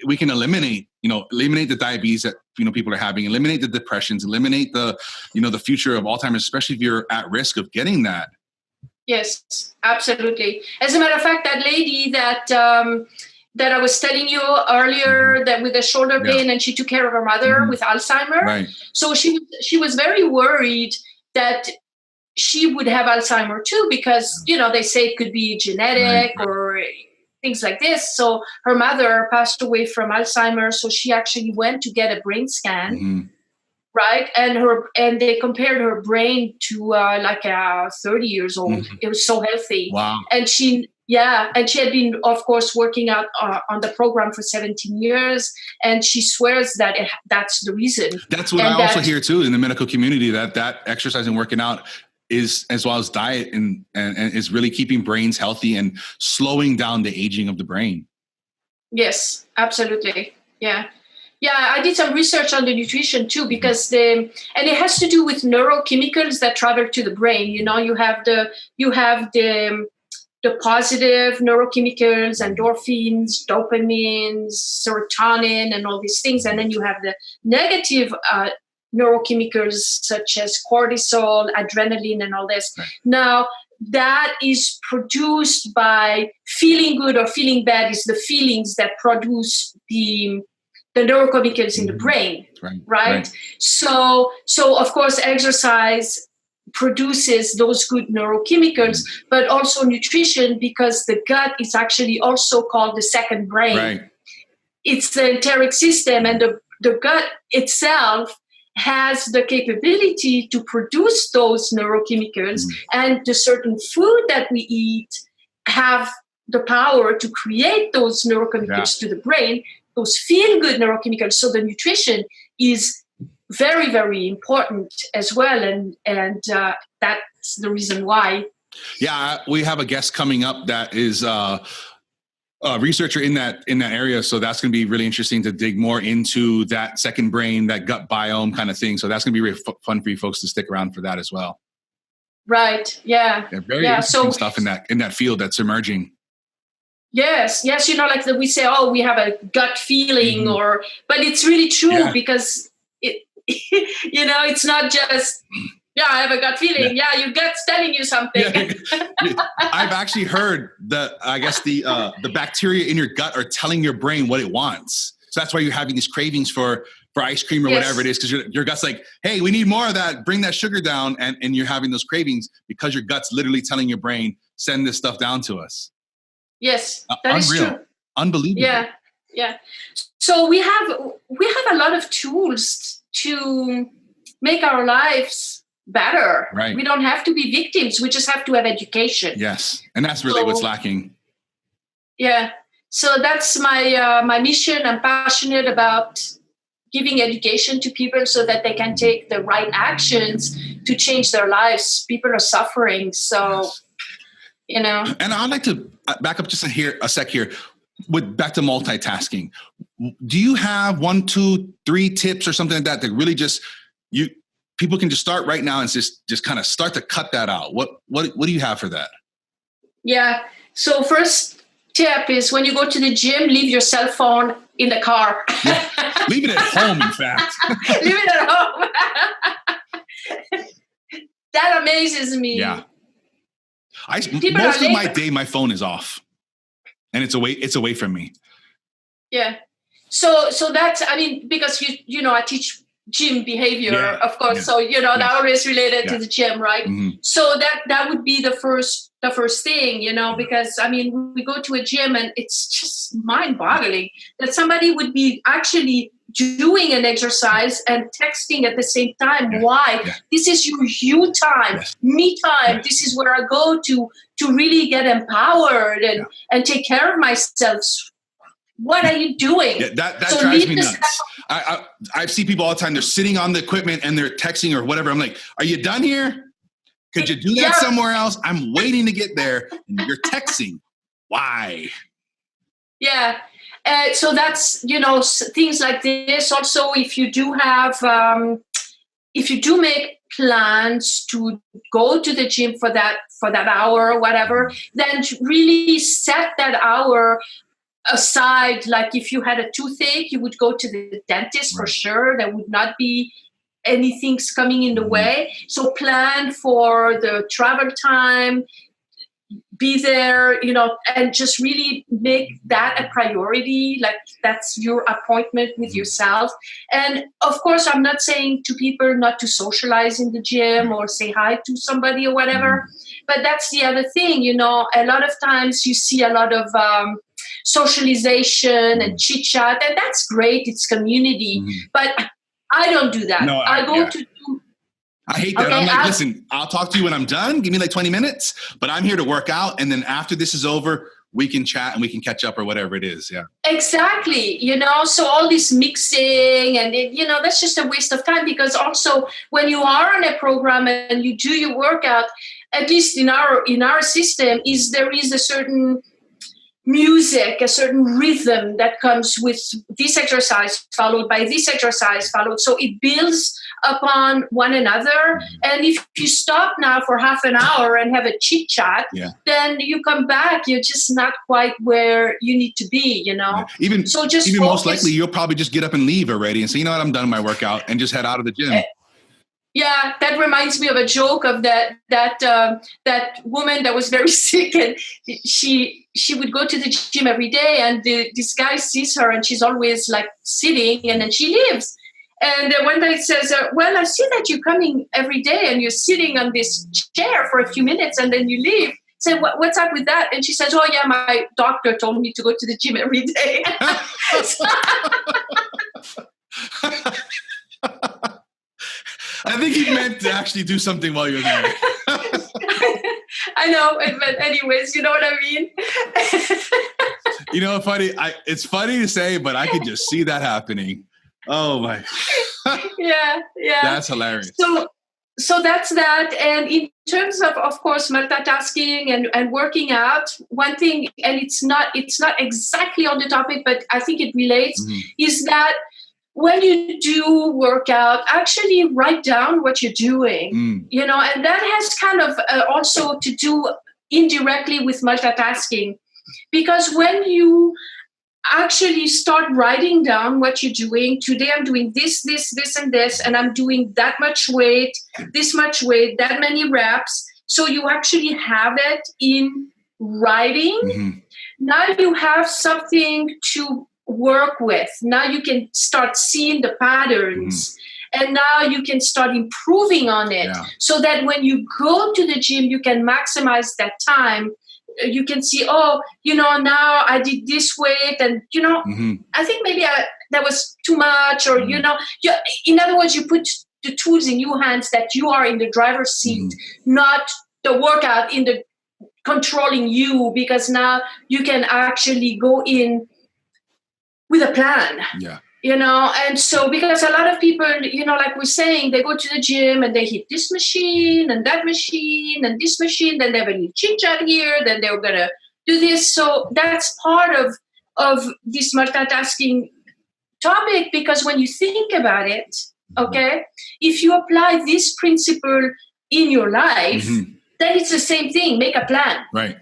we can eliminate the diabetes that, people are having, eliminate the depressions, eliminate the future of Alzheimer's, especially if you're at risk of getting that. Yes, absolutely. As a matter of fact, that lady that I was telling you earlier, that with the shoulder pain, and she took care of her mother with Alzheimer's. Right. So she was very worried that she would have Alzheimer's too, because, they say it could be genetic or things like this. So her mother passed away from Alzheimer's. So she actually went to get a brain scan. Right. And they compared her brain to 30 years old. It was so healthy. Wow. And she Yeah, and she had been, of course, working out on the program for 17 years, and she swears that that's the reason. That's what I also hear too in the medical community, that exercise and working out is, as well as diet, and is really keeping brains healthy and slowing down the aging of the brain. Yes, absolutely. Yeah. Yeah, I did some research on the nutrition too, because and it has to do with neurochemicals that travel to the brain. You know, you have the positive neurochemicals, endorphins, dopamines, serotonin, and all these things. And then you have the negative neurochemicals such as cortisol, adrenaline, and all this. Right. Now, that is produced by feeling good or feeling bad is the feelings that produce the neurochemicals in the brain, right? So of course, exercise produces those good neurochemicals, but also nutrition, because the gut is actually also called the second brain. Right. It's the enteric system, and the gut itself has the capability to produce those neurochemicals, and the certain food that we eat have the power to create those neurochemicals to the brain, those feel-good neurochemicals. So the nutrition is very, very important as well, and that's the reason why. Yeah, we have a guest coming up that is a researcher in that area, so that's going to be really interesting to dig more into that second brain, that gut biome kind of thing. So that's going to be really fun for you folks to stick around for that as well. Right. Yeah. Very interesting stuff in that field that's emerging. Yes. You know, like we say, oh, we have a gut feeling, but it's really true because it, you know, it's not just, I have a gut feeling. Yeah, your gut's telling you something. I've actually heard that, I guess the bacteria in your gut are telling your brain what it wants. So that's why you're having these cravings for ice cream or whatever it is, because your gut's like, hey, we need more of that. Bring that sugar down. And you're having those cravings because your gut's literally telling your brain, send this stuff down to us. Yes, that is true. Unbelievable. Yeah. So we have a lot of tools to make our lives better. Right. We don't have to be victims. We just have to have education. Yes, and that's really what's lacking. Yeah. So that's my mission. I'm passionate about giving education to people so that they can take the right actions to change their lives. People are suffering, so you know. And I'd like to back up just a sec here. Back to multitasking, do you have 1, 2, 3 tips or something like that really just people can just start right now and just kind of start to cut that out? What do you have for that? Yeah. So first tip is, when you go to the gym, leave your cell phone in the car. Leave it at home, in fact. Leave it at home. That amazes me. Yeah. Most of my day, my phone is off. And it's away from me. Yeah. So that's, I mean, because you know, I teach gym behavior, of course. Yeah. So, you know, that always related to the gym, right? Mm-hmm. So that would be the first thing, you know, because I mean, we go to a gym and it's just mind-boggling that somebody would be actually doing an exercise and texting at the same time. Why? This is your you time, me time. This is where I go to really get empowered and take care of myself. What are you doing? Yeah, that drives me nuts. I see people all the time. They're sitting on the equipment and they're texting or whatever. I'm like, are you done here? Could you do that somewhere else? I'm waiting to get there. And you're texting. Why? Yeah. So that's, you know, things like this. Also, if you do make plans to go to the gym for that hour or whatever, then really set that hour aside. Like if you had a toothache, you would go to the dentist for sure. There would not be anything coming in the way. So plan for the travel time, be there, you know, and just really make that a priority. Like that's your appointment with yourself. And of course, I'm not saying to people not to socialize in the gym or say hi to somebody or whatever, but that's the other thing, you know, a lot of times you see a lot of socialization and chit chat, and that's great. It's community, but I don't do that. No, I hate that. Okay, I'm like, listen, I'll talk to you when I'm done. Give me like 20 minutes, but I'm here to work out. And then after this is over, we can chat and we can catch up or whatever it is. Yeah. Exactly. So all this mixing and that's just a waste of time, because also when you are on a program and you do your workout, at least in our system, there is a certain music, a certain rhythm that comes with this exercise followed by this exercise followed. So it builds upon one another. And if you stop now for half an hour and have a chit chat, then you come back, you're just not quite where you need to be, Yeah. Even most likely, you'll probably just get up and leave already and say, you know what, I'm done with my workout, and just head out of the gym. Yeah, that reminds me of a joke of that woman that was very sick, and she would go to the gym every day, and this guy sees her, and she's always like sitting, and then she leaves. And one day it says, well, I see that you're coming every day, and you're sitting on this chair for a few minutes, and then you leave. Say, what's up with that? And she says, oh yeah, my doctor told me to go to the gym every day. I think he meant to actually do something while you're there. I know, but anyways, you know what I mean? Funny. It's funny to say, but I could just see that happening. Oh my. Yeah. That's hilarious. So that's that. And in terms of course, multitasking and working out, one thing, and it's not exactly on the topic, but I think it relates, is that when you do work out, actually write down what you're doing, and that has kind of also to do indirectly with multitasking, because when you actually start writing down what you're doing, today I'm doing this, and this, and I'm doing that much weight, this much weight, that many reps. So you actually have it in writing. Now you have something to work with. Now you can start seeing the patterns, and now you can start improving on it, so that when you go to the gym, you can maximize that time. You can see, now I did this weight, and I think maybe that was too much, or in other words, you put the tools in your hands, that you are in the driver's seat, not the workout in the controlling you, because now you can actually go in with a plan. And so, because a lot of people, like we're saying, they go to the gym and they hit this machine and that machine and this machine, then they have a little chit chat here, then they're going to do this. So that's part of this multitasking topic, because when you think about it, okay, if you apply this principle in your life, then it's the same thing. Make a plan. Right.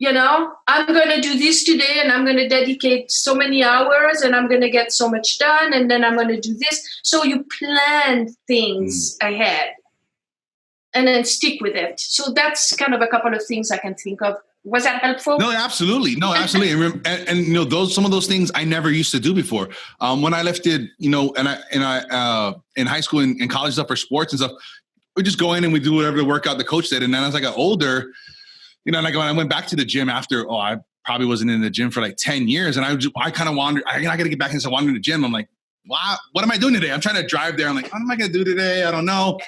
I'm going to do this today, and I'm going to dedicate so many hours, and I'm going to get so much done, and then I'm going to do this. So you plan things ahead and then stick with it. So that's kind of a couple of things I can think of. Was that helpful? No, absolutely. And some of those things I never used to do before. When I lifted, and I in high school and college stuff for sports and stuff, we just go in and we do whatever the workout the coach did. And then as I got older, and I went back to the gym after, I probably wasn't in the gym for like 10 years. And I kind of wandered, I got to get back into wandering the gym. I'm like, wow, what am I doing today? I'm trying to drive there. I'm like, what am I going to do today? I don't know.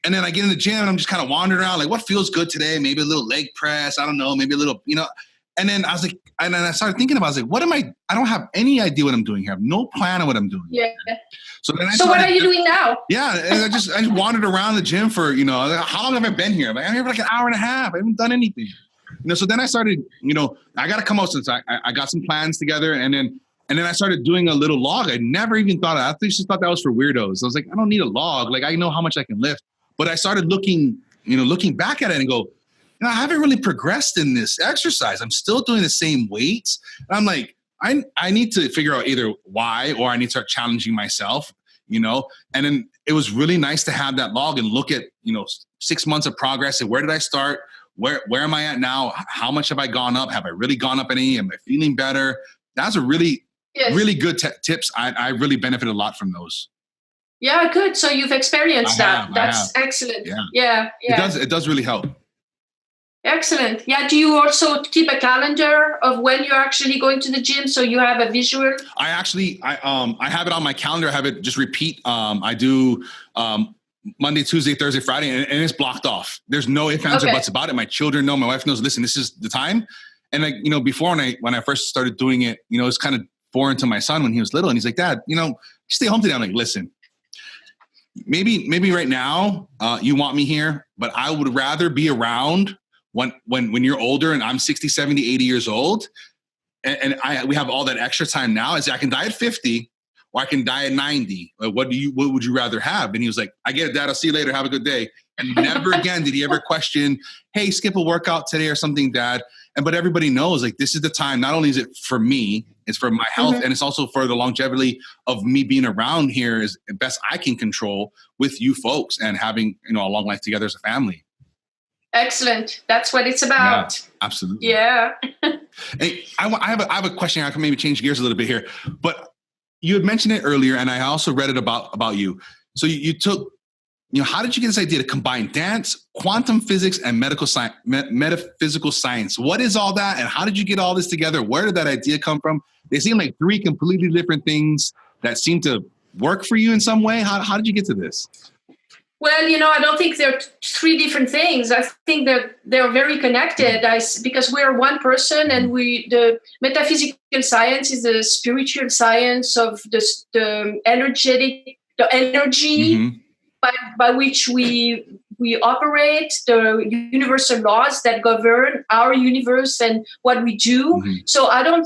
And then I get in the gym and I'm just kind of wandering around, like, what feels good today? Maybe a little leg press. I don't know. Maybe a little, and then I was like, and then I started thinking about it. I was like, what am I don't have any idea what I'm doing here. I have no plan of what I'm doing. Yeah. So what are you doing now? Yeah. And I just wandered around the gym for, how long have I been here? I'm here for like an hour and a half. I haven't done anything. So then I started, I got to come out, since I got some plans together, and then I started doing a little log. I never even thought of that. I just thought that was for weirdos. I was like, I don't need a log. Like, I know how much I can lift. But I started looking back at it and go, I haven't really progressed in this exercise. I'm still doing the same weights. And I'm like, I need to figure out either why, or I need to start challenging myself, and then it was really nice to have that log and look at, 6 months of progress. And where did I start? Where am I at now? How much have I gone up? Have I really gone up any? Am I feeling better? That's a really good tips. I really benefit a lot from those. Yeah, good. So you've experienced that. That's excellent. Yeah. It does really help. Excellent. Yeah. Do you also keep a calendar of when you're actually going to the gym, so you have a visual? I have it on my calendar. I have it just repeat. I do Monday, Tuesday, Thursday, Friday, and it's blocked off. There's no ifs, ands, or buts about it. My children know, my wife knows, listen, this is the time. And like, before when I first started doing it, it's kind of foreign to my son when he was little. And he's like, Dad, stay home today. I'm like, listen, maybe right now you want me here, but I would rather be around when you're older and I'm 60, 70, 80 years old. And we have all that extra time now. I can die at 50 or I can die at 90. Like, what would you rather have? And he was like, I get it, Dad. I'll see you later. Have a good day. And never again did he ever question, hey, skip a workout today or something, Dad. But everybody knows, like, this is the time. Not only is it for me, it's for my health, and it's also for the longevity of me being around here is the best I can control with you folks and having, a long life together as a family. Excellent. That's what it's about. Yeah, absolutely. Yeah. Hey, I have a question. I can maybe change gears a little bit here, but you had mentioned it earlier, and I also read it about you. So you took, how did you get this idea to combine dance, quantum physics, and metaphysical science? What is all that, and how did you get all this together? Where did that idea come from? They seem like three completely different things that seem to work for you in some way. How did you get to this? Well, I don't think they're three different things. I think they're very connected because we're one person, and the metaphysical science is the spiritual science of the energy by which we operate, the universal laws that govern our universe and what we do. Mm-hmm. So I don't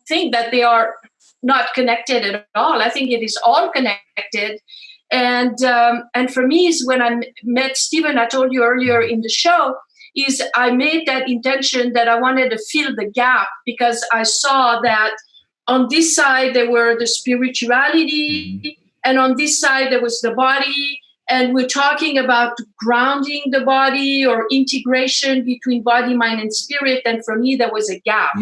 think that they are not connected at all. I think it is all connected. And for me, is when I met Stephen, I told you earlier in the show, is I made that intention that I wanted to fill the gap, because I saw that on this side there were the spirituality, and on this side there was the body, and we're talking about grounding the body or integration between body, mind, and spirit. And for me, there was a gap.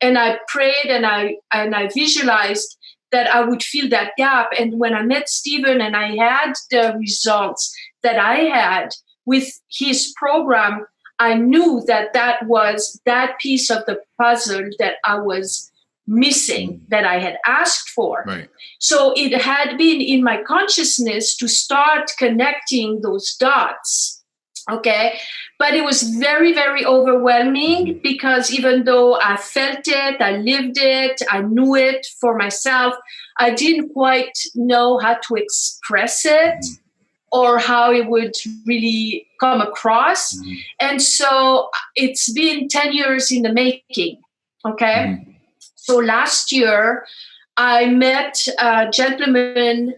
And I prayed and I visualized that I would fill that gap. And when I met Stephen and I had the results that I had with his program, I knew that was that piece of the puzzle that I was missing, that I had asked for. Right. So it had been in my consciousness to start connecting those dots. Okay. But it was very, very overwhelming, because even though I felt it, I lived it, I knew it for myself, I didn't quite know how to express it or how it would really come across. And so it's been 10 years in the making. Okay. So last year, I met a gentleman,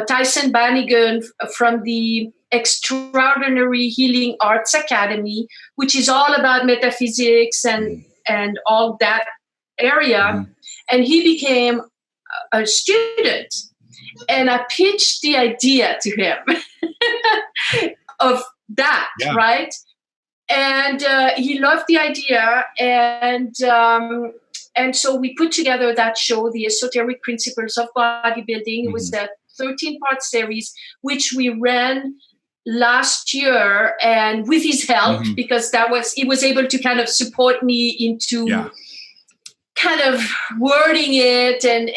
Tyson Bannigan, from the Extraordinary Healing Arts Academy, which is all about metaphysics and all that area. And he became a student. And I pitched the idea to him of that, right? And he loved the idea. And so we put together that show, The Esoteric Principles of Bodybuilding. It was a 13-part series, which we ran last year, and with his help, because he was able to kind of support me into kind of wording it, and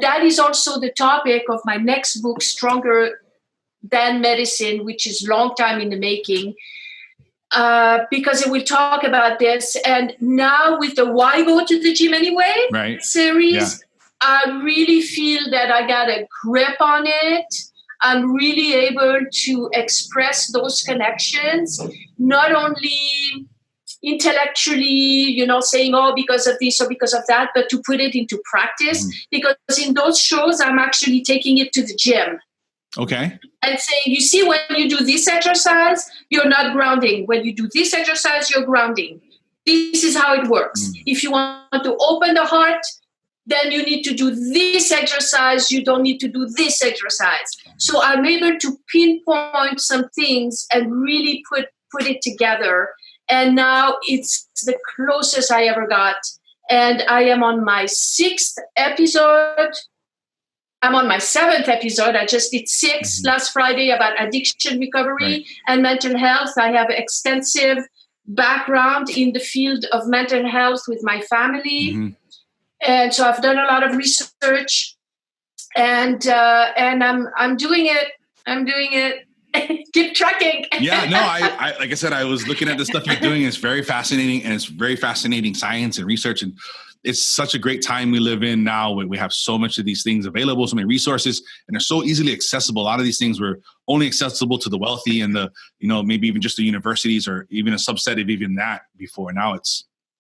that is also the topic of my next book, Stronger Than Medicine, which is long time in the making. Because it will talk about this. And now with the Why Go to the Gym Anyway series, I really feel that I got a grip on it. I'm really able to express those connections, not only intellectually, saying, oh, because of this or because of that, but to put it into practice. Because in those shows, I'm actually taking it to the gym. Okay. And saying, you see, when you do this exercise, you're not grounding. When you do this exercise, you're grounding. This is how it works. If you want to open the heart, then you need to do this exercise. You don't need to do this exercise. So I'm able to pinpoint some things and really put it together. And now it's the closest I ever got. And I am on my 6th episode. I'm on my 7th episode. I just did 6 last Friday about addiction recovery and mental health. I have extensive background in the field of mental health with my family. And so I've done a lot of research. and I'm doing it. I'm doing it. Keep tracking. Yeah, no, I like I said, I was looking at the stuff you're doing. It's very fascinating, and it's very fascinating science and research. And it's such a great time we live in now. We have so much of these things available, so many resources, and they're so easily accessible. A lot of these things were only accessible to the wealthy and the, maybe even just the universities or even a subset of even that before. Now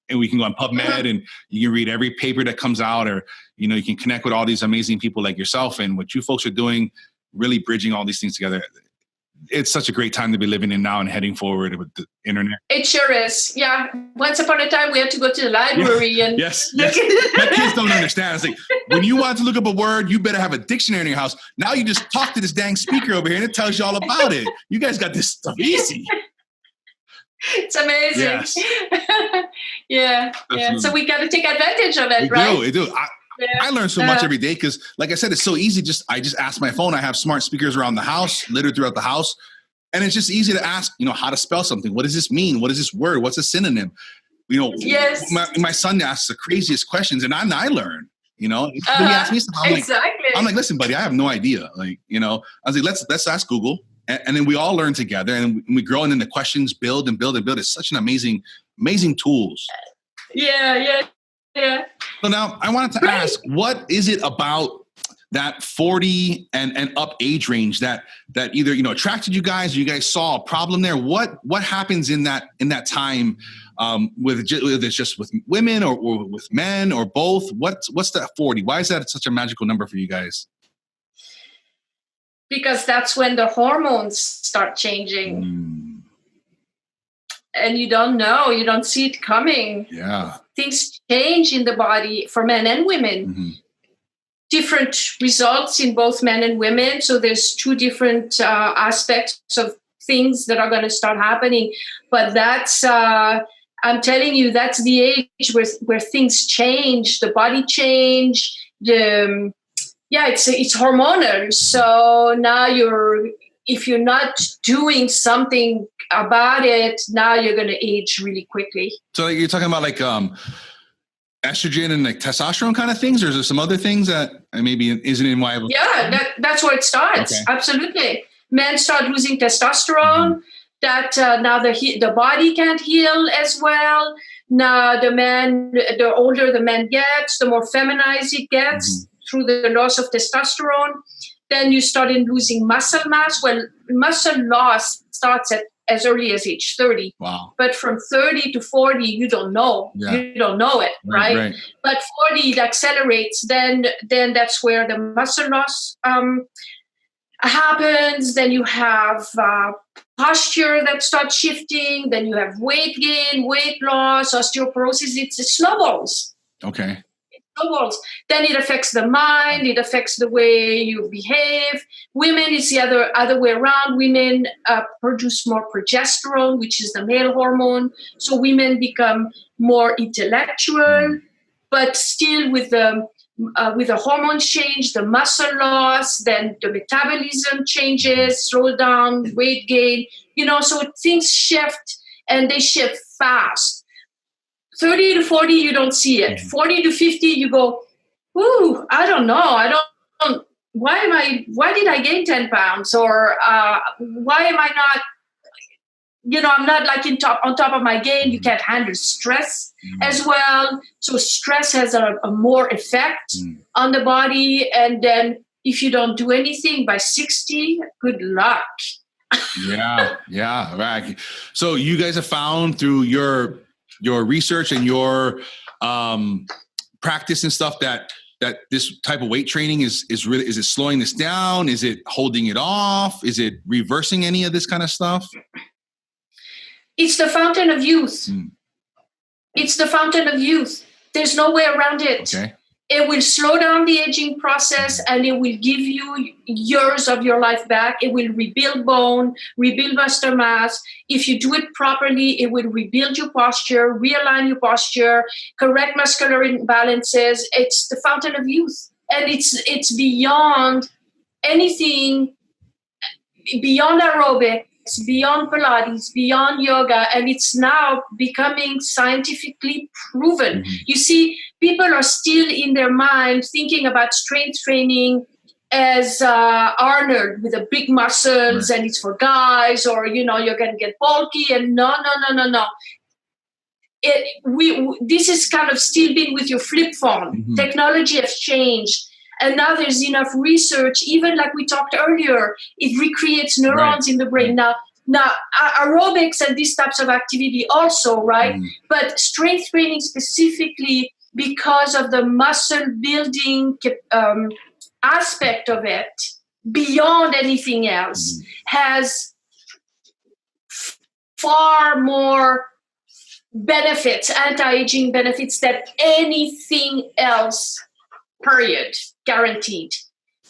and we can go on PubMed and you can read every paper that comes out, or, you can connect with all these amazing people like yourself, and what you folks are doing, really bridging all these things together. It's such a great time to be living in now and heading forward with the internet. It sure is. Yeah. Once upon a time, we had to go to the library and yes. My kids don't understand. It's like, when you want to look up a word, you better have a dictionary in your house. Now you just talk to this dang speaker over here and it tells you all about it. You guys got this stuff easy. It's amazing. Yes. Yeah. So we got to take advantage of it, right? We do. I learn so much every day because, like I said, it's so easy. I just ask my phone. I have smart speakers around the house, littered throughout the house. And it's just easy to ask, how to spell something. What does this mean? What is this word? What's a synonym? Yes. My son asks the craziest questions and I learn, When he asks me something, I'm like, listen, buddy, I have no idea. I was like, let's ask Google. And then we all learn together and we grow, and then the questions build and build and build. It's such an amazing tools. Yeah. So now I wanted to ask, what is it about that 40 and up age range that either, attracted you guys, or you guys saw a problem there? What happens in that time whether it's just with women or with men or both? What's that 40? Why is that such a magical number for you guys? Because that's when the hormones start changing. And you don't know, you don't see it coming. Yeah. Things change in the body for men and women. Mm-hmm. Different results in both men and women. So there's two different aspects of things that are going to start happening. But that's, I'm telling you, that's the age where things change, the body change, it's hormonal. So now if you're not doing something about it, now you're going to age really quickly. So you're talking about like estrogen and like testosterone kind of things, or is there some other things that maybe isn't in why? Yeah, that's where it starts. Okay. Absolutely. Men start losing testosterone. That now the body can't heal as well. Now the older the man gets, the more feminized it gets through the loss of testosterone. Then you start losing muscle mass. Well, muscle loss starts at as early as age 30. Wow. But from 30 to 40, you don't know. Yeah. You don't know it, right? But 40, it accelerates. Then that's where the muscle loss happens. Then you have posture that starts shifting. Then you have weight gain, weight loss, osteoporosis. It snowballs. Okay. Snowballs. Then it affects the mind. It affects the way you behave. Women, it's the other way around. Women produce more progesterone, which is the male hormone. So women become more intellectual, but still with the hormone change, the muscle loss, then the metabolism changes, slow down, weight gain. So things shift, and they shift fast. 30 to 40, you don't see it. 40 to 50, you go, ooh, I don't know. Why did I gain 10 pounds? Or why am I not, I'm not like on top of my game. You can't handle stress as well. So stress has a more effect on the body. And then if you don't do anything by 60, good luck. Yeah, right. So you guys have found through your research and your practice and stuff that this type of weight training is it slowing this down? Is it holding it off? Is it reversing any of this kind of stuff? It's the fountain of youth. It's the fountain of youth. There's no way around it. Okay. It will slow down the aging process, and it will give you years of your life back. It will rebuild bone, rebuild muscle mass. If you do it properly, it will rebuild your posture, realign your posture, correct muscular imbalances. It's the fountain of youth. And it's beyond anything, beyond aerobics, beyond Pilates, beyond yoga, and it's now becoming scientifically proven. You see, people are still in their mind thinking about strength training as Arnold with the big muscles and it's for guys, or, you're going to get bulky. And no. This is kind of still being with your flip phone. Mm-hmm. Technology has changed. And now there's enough research, even like we talked earlier, it recreates neurons in the brain. Now, aerobics and these types of activity also, right? Mm. But strength training specifically, because of the muscle building aspect of it, beyond anything else, has far more benefits, anti-aging benefits, than anything else, period, guaranteed.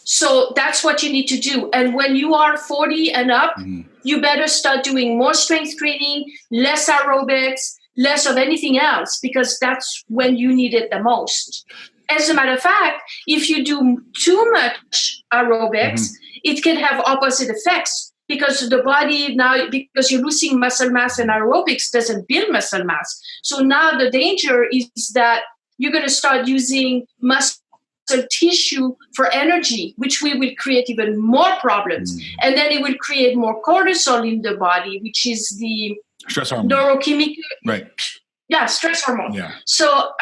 So that's what you need to do. And when you are 40 and up, you better start doing more strength training, less aerobics, less of anything else, because that's when you need it the most. As a matter of fact, if you do too much aerobics, it can have opposite effects, because the body now, because you're losing muscle mass, and aerobics doesn't build muscle mass. So now the danger is that you're going to start using muscle tissue for energy, which will create even more problems. And then it will create more cortisol in the body, which is the stress hormone. Neurochemical. Right. Yeah, stress hormone. Yeah. So,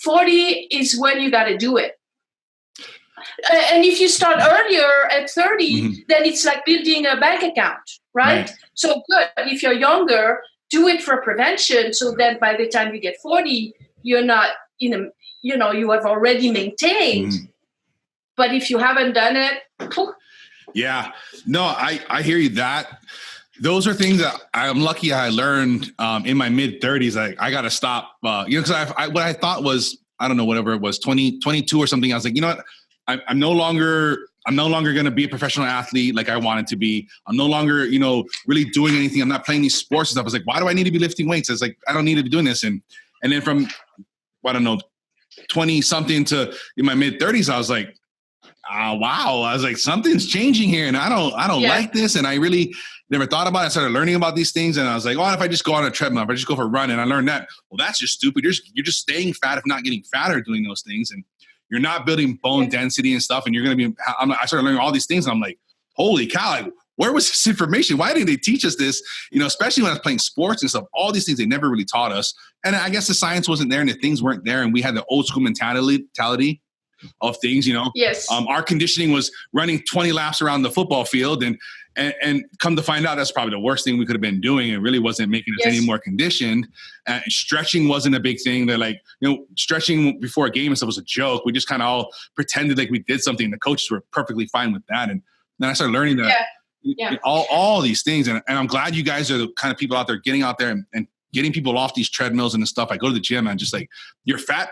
40 is when you got to do it. And if you start earlier at 30, then it's like building a bank account, right? So good. If you're younger, do it for prevention, so that by the time you get 40, you're not you have already maintained. But if you haven't done it, yeah, no, I hear you. Those are things that I'm lucky I learned in my mid 30s. I got to stop, because what I thought was, I don't know, whatever it was, 22 or something. I was like, you know what? I'm no longer going to be a professional athlete like I wanted to be. I'm no longer, really doing anything. I'm not playing these sports and stuff. I was like, why do I need to be lifting weights? It's like, I don't need to be doing this. And then from, I don't know, 20 something to in my mid 30s, I was like, wow. I was like, something's changing here, and I don't like this. And I really never thought about it. I started learning about these things, and I was like, if I just go on a treadmill, if I just go for a run, and I learned that, well, that's just stupid. You're just staying fat, if not getting fatter doing those things. And you're not building bone density and stuff. And you're going to be, I started learning all these things, and I'm like, holy cow, like, where was this information? Why didn't they teach us this? Especially when I was playing sports and stuff, all these things they never really taught us. And I guess the science wasn't there and the things weren't there. And we had the old school mentality of things, Yes. Our conditioning was running 20 laps around the football field, and come to find out, that's probably the worst thing we could have been doing. It really wasn't making us any more conditioned. Stretching wasn't a big thing. They're like, stretching before a game and stuff was a joke. We just kind of all pretended like we did something. The coaches were perfectly fine with that. And then I started learning that all these things. And I'm glad you guys are the kind of people out there getting out there and getting people off these treadmills and stuff. I go to the gym and I'm just like, you're fat.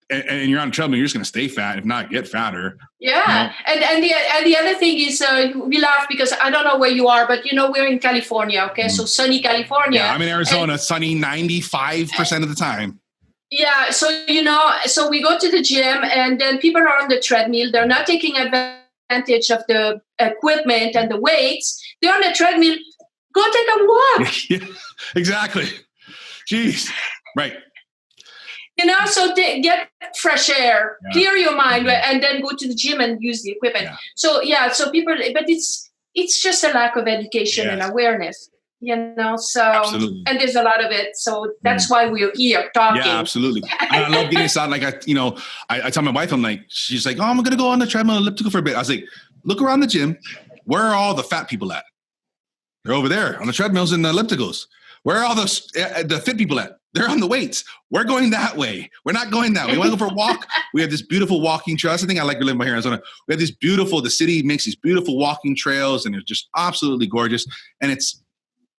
And you're on a treadmill, you're just going to stay fat, if not get fatter. Yeah. And the other thing is, we laugh because I don't know where you are, but we're in California. Okay. So sunny California. Yeah. I'm in Arizona, sunny 95% of the time. Yeah. So, so we go to the gym, and then people are on the treadmill. They're not taking advantage of the equipment and the weights. They're on the treadmill. Go take a walk. Yeah, exactly. Jeez. Right. So get fresh air, clear your mind, and then go to the gym and use the equipment. Yeah. So people, but it's just a lack of education and awareness, so, absolutely. And there's a lot of it. So that's why we're here talking. Yeah, absolutely. And I love getting inside. Like, I tell my wife, I'm like, she's like, I'm going to go on the treadmill elliptical for a bit. I was like, look around the gym. Where are all the fat people at? They're over there on the treadmills and the ellipticals. Where are all the fit people at? They're on the weights. We're going that way. We're not going that way. We want to go for a walk. We have this beautiful walking trail. That's the thing I like living by here in Arizona. We have the city makes these beautiful walking trails, and they're just absolutely gorgeous. And it's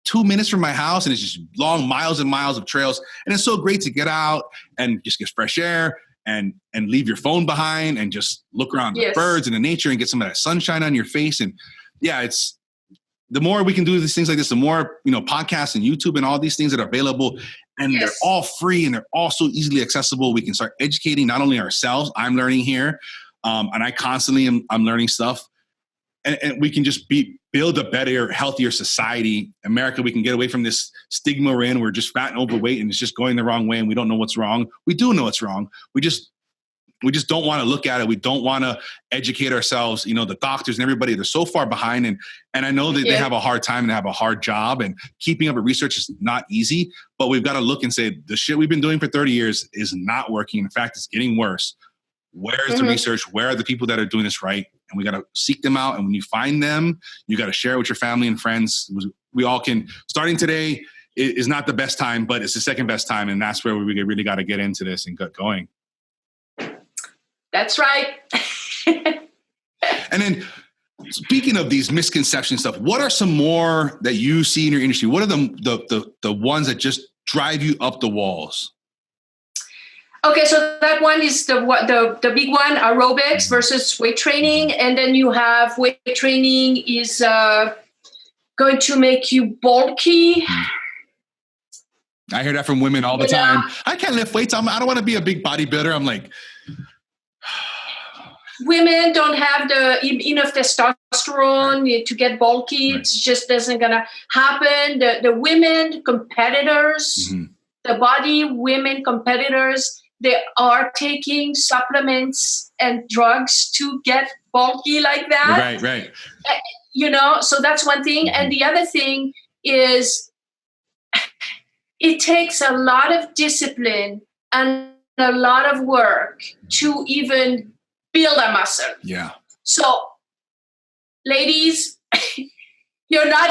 2 minutes from my house, and it's just long miles and miles of trails. And it's so great to get out and just get fresh air and leave your phone behind and just look around the birds and the nature and get some of that sunshine on your face. And it's the more we can do these things like this, the more, podcasts and YouTube and all these things that are available, and they're all free and they're all so easily accessible. We can start educating not only ourselves. I'm learning here. And I constantly I'm learning stuff, and we can just build a better, healthier society. America, we can get away from this stigma we're in. We're just fat and overweight, and it's just going the wrong way, and we don't know what's wrong. We do know what's wrong. we just don't want to look at it. We don't want to educate ourselves. The doctors and everybody, they're so far behind. And I know that they have a hard time and they have a hard job, and keeping up with research is not easy, but we've got to look and say the shit we've been doing for 30 years is not working. In fact, it's getting worse. Where is the research? Where are the people that are doing this right? And we got to seek them out. And when you find them, you got to share it with your family and friends. We all can. Starting today is not the best time, but it's the second best time. And that's where we really got to get into this and get going. That's right. And then speaking of these misconceptions stuff, what are some more that you see in your industry? What are the ones that just drive you up the walls? Okay, so that one is the big one, aerobics versus weight training. And then you have weight training is going to make you bulky. I hear that from women all the time. I can't lift weights. I don't want to be a big bodybuilder. I'm like... Women don't have enough testosterone to get bulky. Right. It just doesn't going to happen. The women competitors, women competitors, they are taking supplements and drugs to get bulky like that. Right. So that's one thing. And the other thing is it takes a lot of discipline and a lot of work to even build a muscle. Yeah. So, ladies, you're not,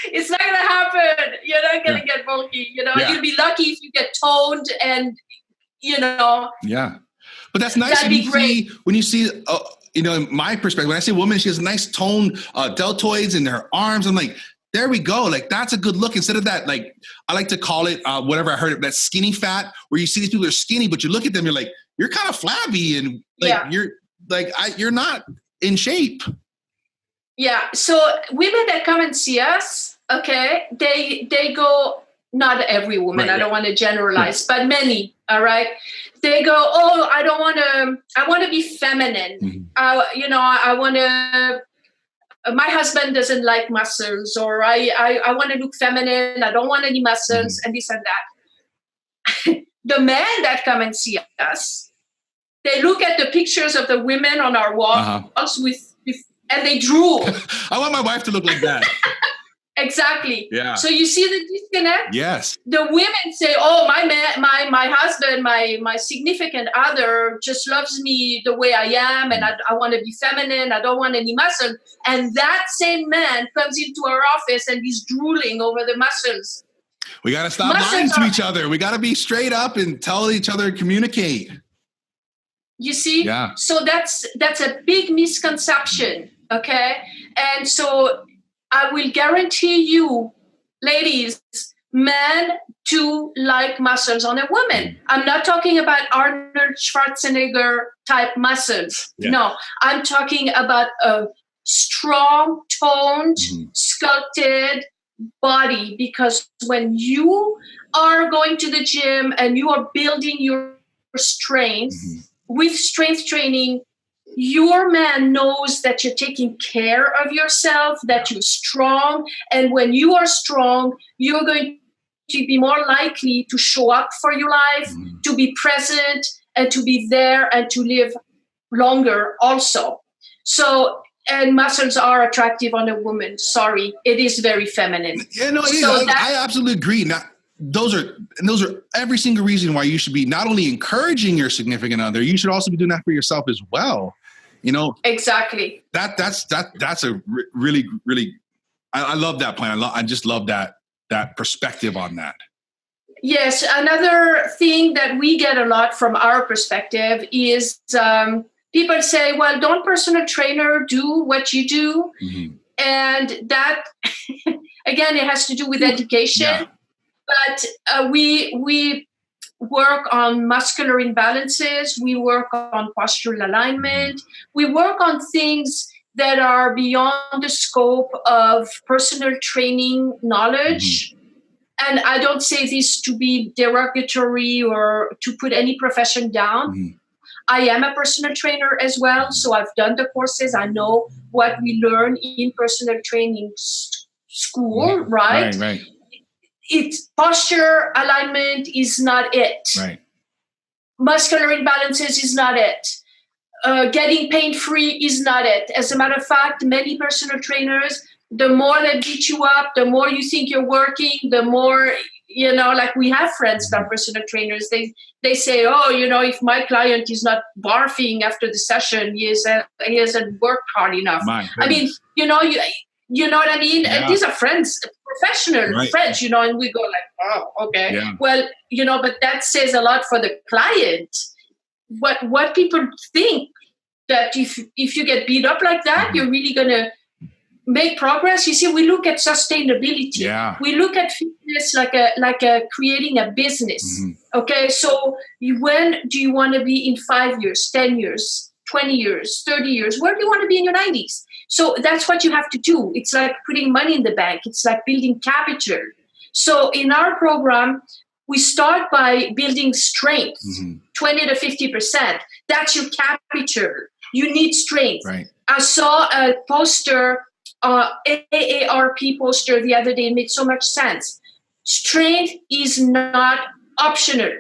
it's not going to happen. You're not going to get bulky. You'll be lucky if you get toned and, Yeah. But that's nice when you see, in my perspective, when I say woman, she has nice toned deltoids in her arms. I'm like, there we go. Like, that's a good look. Instead of that, like, I like to call it, whatever I heard of, that skinny fat, where you see these people are skinny, but you look at them, you're like, you're kind of flabby and you're not in shape. Yeah. So women that come and see us, okay, they go, not every woman, I don't want to generalize, but many, all right. They go, oh, I want to be feminine. I want to, my husband doesn't like muscles, or I want to look feminine. I don't want any muscles and this and that. The men that come and see us, they look at the pictures of the women on our walls and they drool. I want my wife to look like that. Exactly. Yeah. So you see the disconnect? Yes. The women say, oh, my husband, my significant other just loves me the way I am, and I want to be feminine. I don't want any muscle. And that same man comes into our office and he's drooling over the muscles. We got to stop lying to each other. We got to be straight up and tell each other, communicate. You see? Yeah. So that's a big misconception, okay? And so I will guarantee you, ladies, men do like muscles on a woman. I'm not talking about Arnold Schwarzenegger type muscles. Yeah. No, I'm talking about a strong, toned, sculpted body, because when you are going to the gym and you are building your strength with strength training, your man knows that you're taking care of yourself, that you're strong. And when you are strong, you're going to be more likely to show up for your life, to be present, and to be there and to live longer also. So, and muscles are attractive on a woman. Sorry, it is very feminine. Yeah, no, it is. I absolutely agree. Those are every single reason why you should be not only encouraging your significant other, you should also be doing that for yourself as well. Exactly. That's a really, really, I love that plan. I just love that perspective on that. Yes. Another thing that we get a lot from our perspective is people say, well, don't personal trainer do what you do? And that, again, it has to do with education. Yeah. But we work on muscular imbalances. We work on postural alignment. We work on things that are beyond the scope of personal training knowledge. And I don't say this to be derogatory or to put any profession down. I am a personal trainer as well. So I've done the courses. I know what we learn in personal training school, right? Right. It's posture alignment is not it. Right. muscular imbalances is not it. Getting pain-free is not it. As a matter of fact, many personal trainers, the more they beat you up, the more you think you're working, the more, like we have friends that are personal trainers. They say, oh, if my client is not barfing after the session, he hasn't worked hard enough. I mean, you know what I mean? Yeah. These are friends, professional friends, and we go like, oh, okay. Yeah. Well, but that says a lot for the client. What people think that if you get beat up like that, you're really going to make progress. You see, we look at sustainability. Yeah. We look at fitness like a creating a business. Okay, so when do you want to be in 5 years, 10 years, 20 years, 30 years? Where do you want to be in your 90s? So that's what you have to do. It's like putting money in the bank. It's like building capital. So in our program, we start by building strength, 20 to 50%. That's your capital. You need strength. Right. I saw a poster, AARP poster the other day. It made so much sense. Strength is not optional.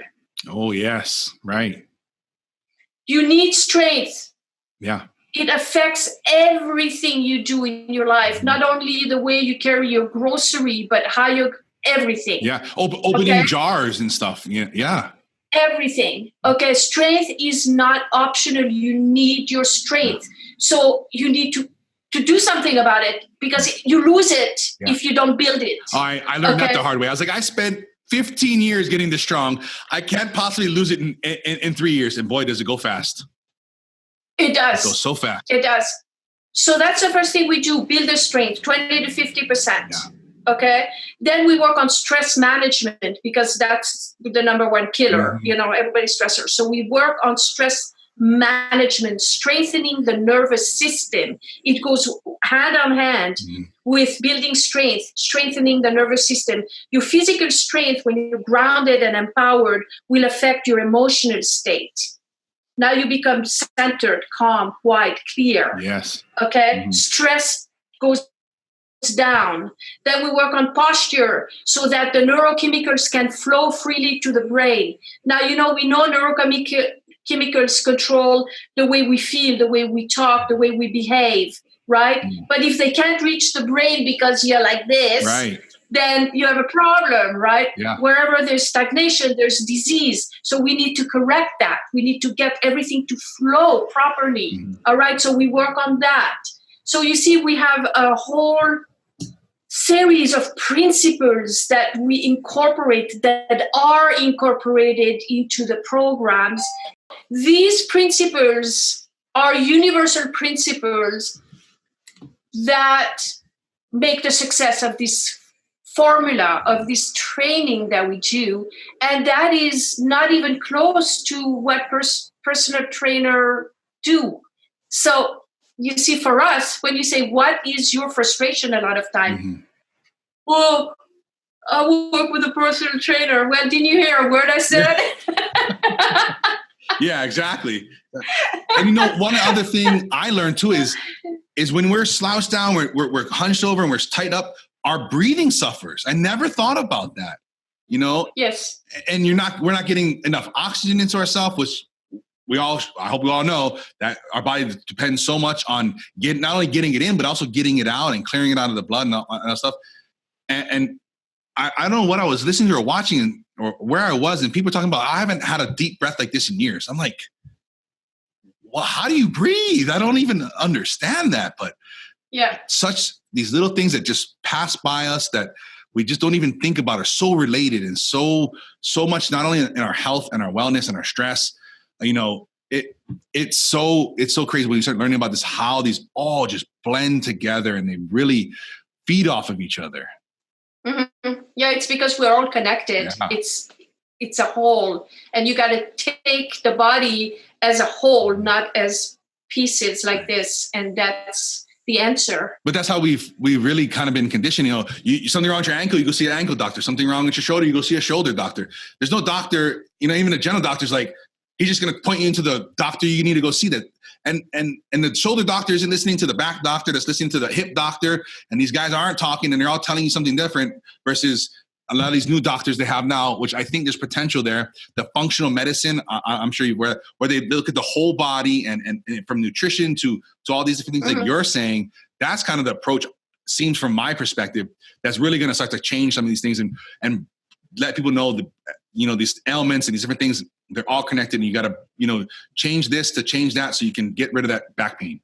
Oh, yes. Right. You need strength. Yeah. It affects everything you do in your life, not only the way you carry your grocery, but how you everything. Yeah. Opening jars and stuff. Yeah. Everything. Okay. Strength is not optional. You need your strength. So you need to do something about it, because you lose it if you don't build it. I learned that the hard way. I was like, I spent 15 years getting this strong. I can't possibly lose it in 3 years. And boy, does it go fast. It does. It goes so fast. It does. So that's the first thing we do, build the strength, 20 to 50%. Yeah. Okay. Then we work on stress management, because that's the number one killer. Everybody's stressor. So we work on stress management, strengthening the nervous system. It goes hand on hand with building strength, strengthening the nervous system. Your physical strength, when you're grounded and empowered, will affect your emotional state. Now you become centered, calm, quiet, clear. Yes. Okay. Stress goes down. Then we work on posture so that the neurochemicals can flow freely to the brain. Now, we know neurochemicals control the way we feel, the way we talk, the way we behave, right? But if they can't reach the brain because you're like this, then you have a problem, right? Yeah. Wherever there's stagnation, there's disease. So we need to correct that. We need to get everything to flow properly. All right. So we work on that. So you see, we have a whole series of principles that we incorporate, that are incorporated into the programs. These principles are universal principles that make the success of this formula, of this training that we do. And that is not even close to what personal trainer do. So you see, for us, when you say, what is your frustration a lot of time? Well, I will work with a personal trainer. Well, didn't you hear a word I said? Yeah, exactly. And one other thing I learned too is when we're slouched down, we're hunched over and we're tight up, our breathing suffers. I never thought about that, Yes. And we're not getting enough oxygen into ourselves, which I hope we all know that our body depends so much on not only getting it in, but also getting it out and clearing it out of the blood and all that stuff. And I don't know what I was listening to or watching or where I was, and people talking about, I haven't had a deep breath like this in years. I'm like, well, how do you breathe? I don't even understand that. But these little things that just pass by us that we just don't even think about are so related and so much, not only in our health and our wellness and our stress. It's so crazy when you start learning about this, how these all just blend together and they really feed off of each other. Yeah, it's because we're all connected. Yeah. It's a whole, and you got to take the body as a whole, not as pieces like this. And that's the answer. But that's how we've really kind of been conditioned. Something wrong with your ankle, you go see an ankle doctor. Something wrong with your shoulder, you go see a shoulder doctor. There's no doctor, even a general doctor's like, he's just going to point you into the doctor you need to go see that. And the shoulder doctor isn't listening to the back doctor that's listening to the hip doctor. And these guys aren't talking and they're all telling you something different versus a lot of these new doctors they have now, which I think there's potential there. The functional medicine, I'm sure where they look at the whole body and from nutrition to all these different things like you're saying, that's kind of the approach, seems from my perspective, that's really going to start to change some of these things and let people know that, these ailments and these different things, they're all connected, and you got to, change this to change that so you can get rid of that back pain.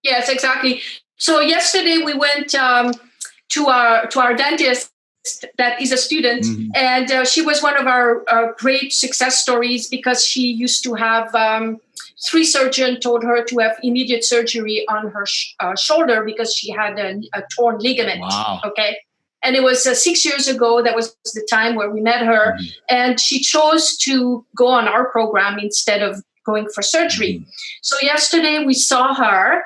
Yes, exactly. So yesterday we went to our dentist that is a student, and she was one of our great success stories because she used to have 3 surgeons told her to have immediate surgery on her shoulder because she had a torn ligament. Wow. Okay. And it was 6 years ago. That was the time where we met her, and she chose to go on our program instead of going for surgery. So yesterday we saw her.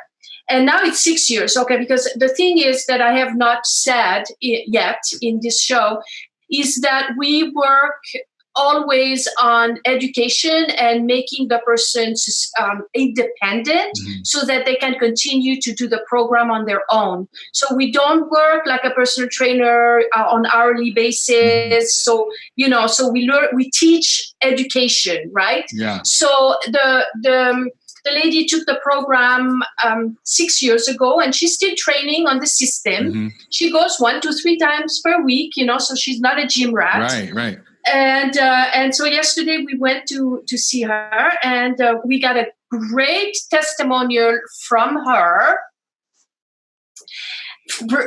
And now it's 6 years, okay, because the thing is that I have not said yet in this show is that we work always on education and making the person independent so that they can continue to do the program on their own. So we don't work like a personal trainer on hourly basis. So, so we teach education, right? Yeah. So the lady took the program 6 years ago, and she's still training on the system. She goes 1 to 3 times per week, so she's not a gym rat. Right. And so yesterday we went to see her, and we got a great testimonial from her.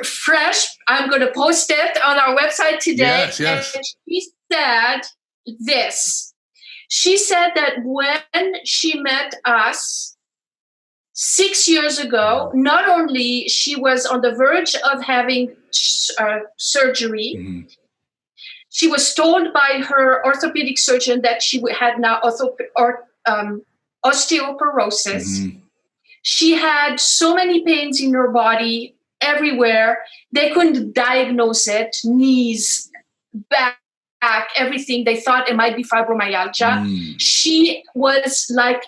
Fresh. I'm going to post it on our website today. Yes. And she said this. She said that when she met us 6 years ago, not only she was on the verge of having surgery, she was told by her orthopedic surgeon that she had now osteoporosis. She had so many pains in her body everywhere. They couldn't diagnose it, knees, back, everything. They thought it might be fibromyalgia. She was like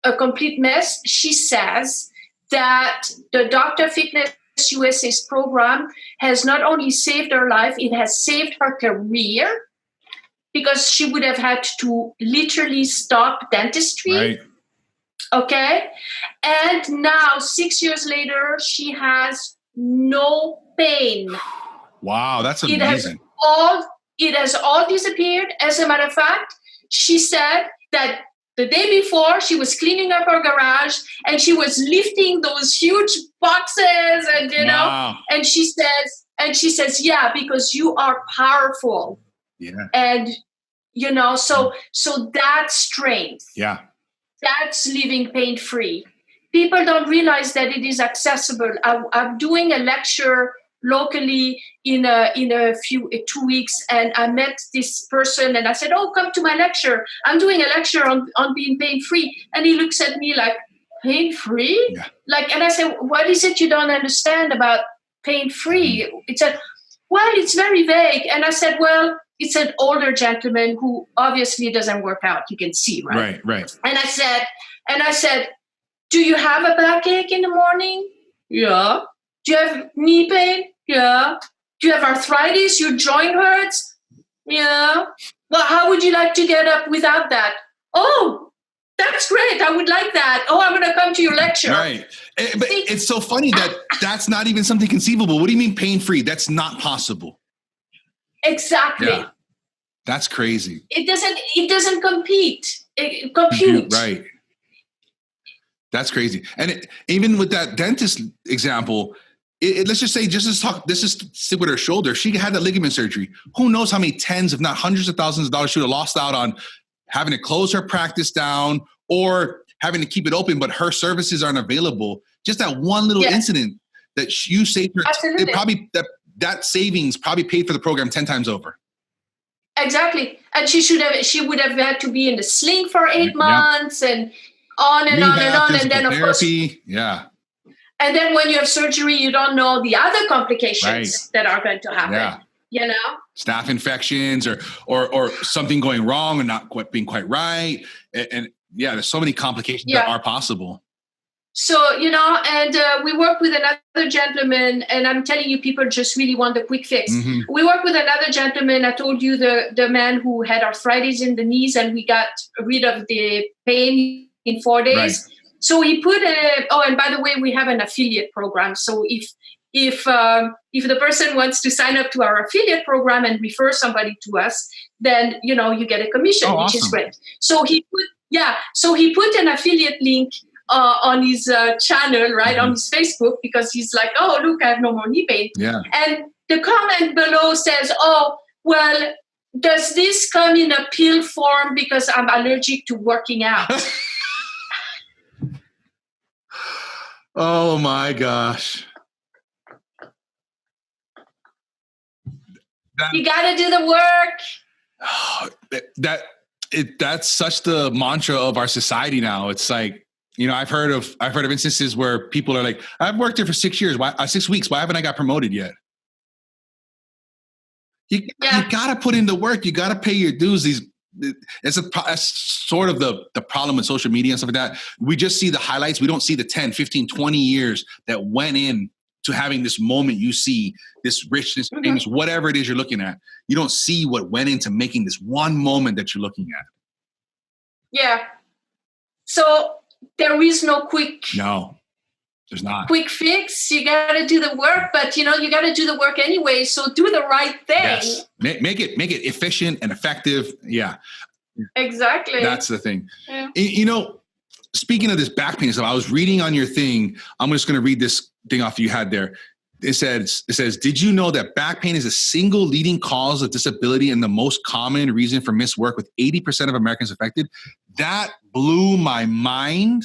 a complete mess. She says that the Dr. Fitness USA's program has not only saved her life, it has saved her career because she would have had to literally stop dentistry. Right. Okay. And now 6 years later, she has no pain. Wow. That's amazing. It has all disappeared. As a matter of fact, she said that the day before she was cleaning up her garage and she was lifting those huge boxes and, and she says, yeah, because you are powerful. Yeah. And, so that's strength. Yeah. That's living pain-free. People don't realize that it is accessible. I'm doing a lecture locally in a 2 weeks, and I met this person and I said, oh, come to my lecture. I'm doing a lecture on being pain-free. And he looks at me like, pain-free? Yeah. And I said, what is it you don't understand about pain-free? It said, well, it's very vague. And I said, well, it's an older gentleman who obviously doesn't work out. You can see, right? Right. And I said, do you have a backache in the morning? Yeah. Do you have knee pain? Yeah. Do you have arthritis? Your joint hurts? Yeah. Well, how would you like to get up without that? Oh, that's great. I would like that. Oh, I'm going to come to your lecture. Right. But it's so funny that that's not even something conceivable. What do you mean pain-free? That's not possible. Exactly. Yeah. That's crazy. It doesn't compute. Right. That's crazy. And even with that dentist example, let's just say, let's just stick with her shoulder. She had that ligament surgery. Who knows how many tens, if not hundreds of thousands of dollars she would have lost out on having to close her practice down or having to keep it open, but her services aren't available. Just that one little incident that you saved her. Absolutely. It probably that savings probably paid for the program 10 times over. Exactly. And she would have had to be in the sling for 8 months and on and on and on. And then of course, yeah. And then when you have surgery, you don't know the other complications that are going to happen. Yeah. Staph infections or something going wrong and not being quite right. And there's so many complications that are possible. So, and we work with another gentleman, and I'm telling you, people just really want the quick fix. Mm-hmm. We work with another gentleman. I told you the man who had arthritis in the knees, and we got rid of the pain in 4 days. Right. So he put and by the way, we have an affiliate program. So if the person wants to sign up to our affiliate program and refer somebody to us, then, you get a commission, which awesome. is great. So he put an affiliate link on his channel, right, on his Facebook, because he's like, oh, look, I have no more knee pain. Yeah. And the comment below says, oh, well, does this come in a pill form because I'm allergic to working out? Oh my gosh. You got to do the work. That's such the mantra of our society now. It's like, I've heard of instances where people are like, I've worked here for 6 years. 6 weeks. Why haven't I got promoted yet? You got to put in the work. You got to pay your dues. That's sort of the problem with social media and stuff like that. We just see the highlights. We don't see the 10, 15, 20 years that went in to having this moment. You see this richness, famous, whatever it is you're looking at. You don't see what went into making this one moment that you're looking at. Yeah. So there is no No, there's not. Quick fix. You got to do the work, but you got to do the work anyway. So do the right thing. Yes. Make it efficient and effective. Yeah. Exactly. That's the thing. Yeah. Speaking of this back pain stuff, I was reading on your thing. I'm just going to read this thing off you had there. It says, did you know that back pain is a single leading cause of disability and the most common reason for missed work, with 80% of Americans affected? That blew my mind.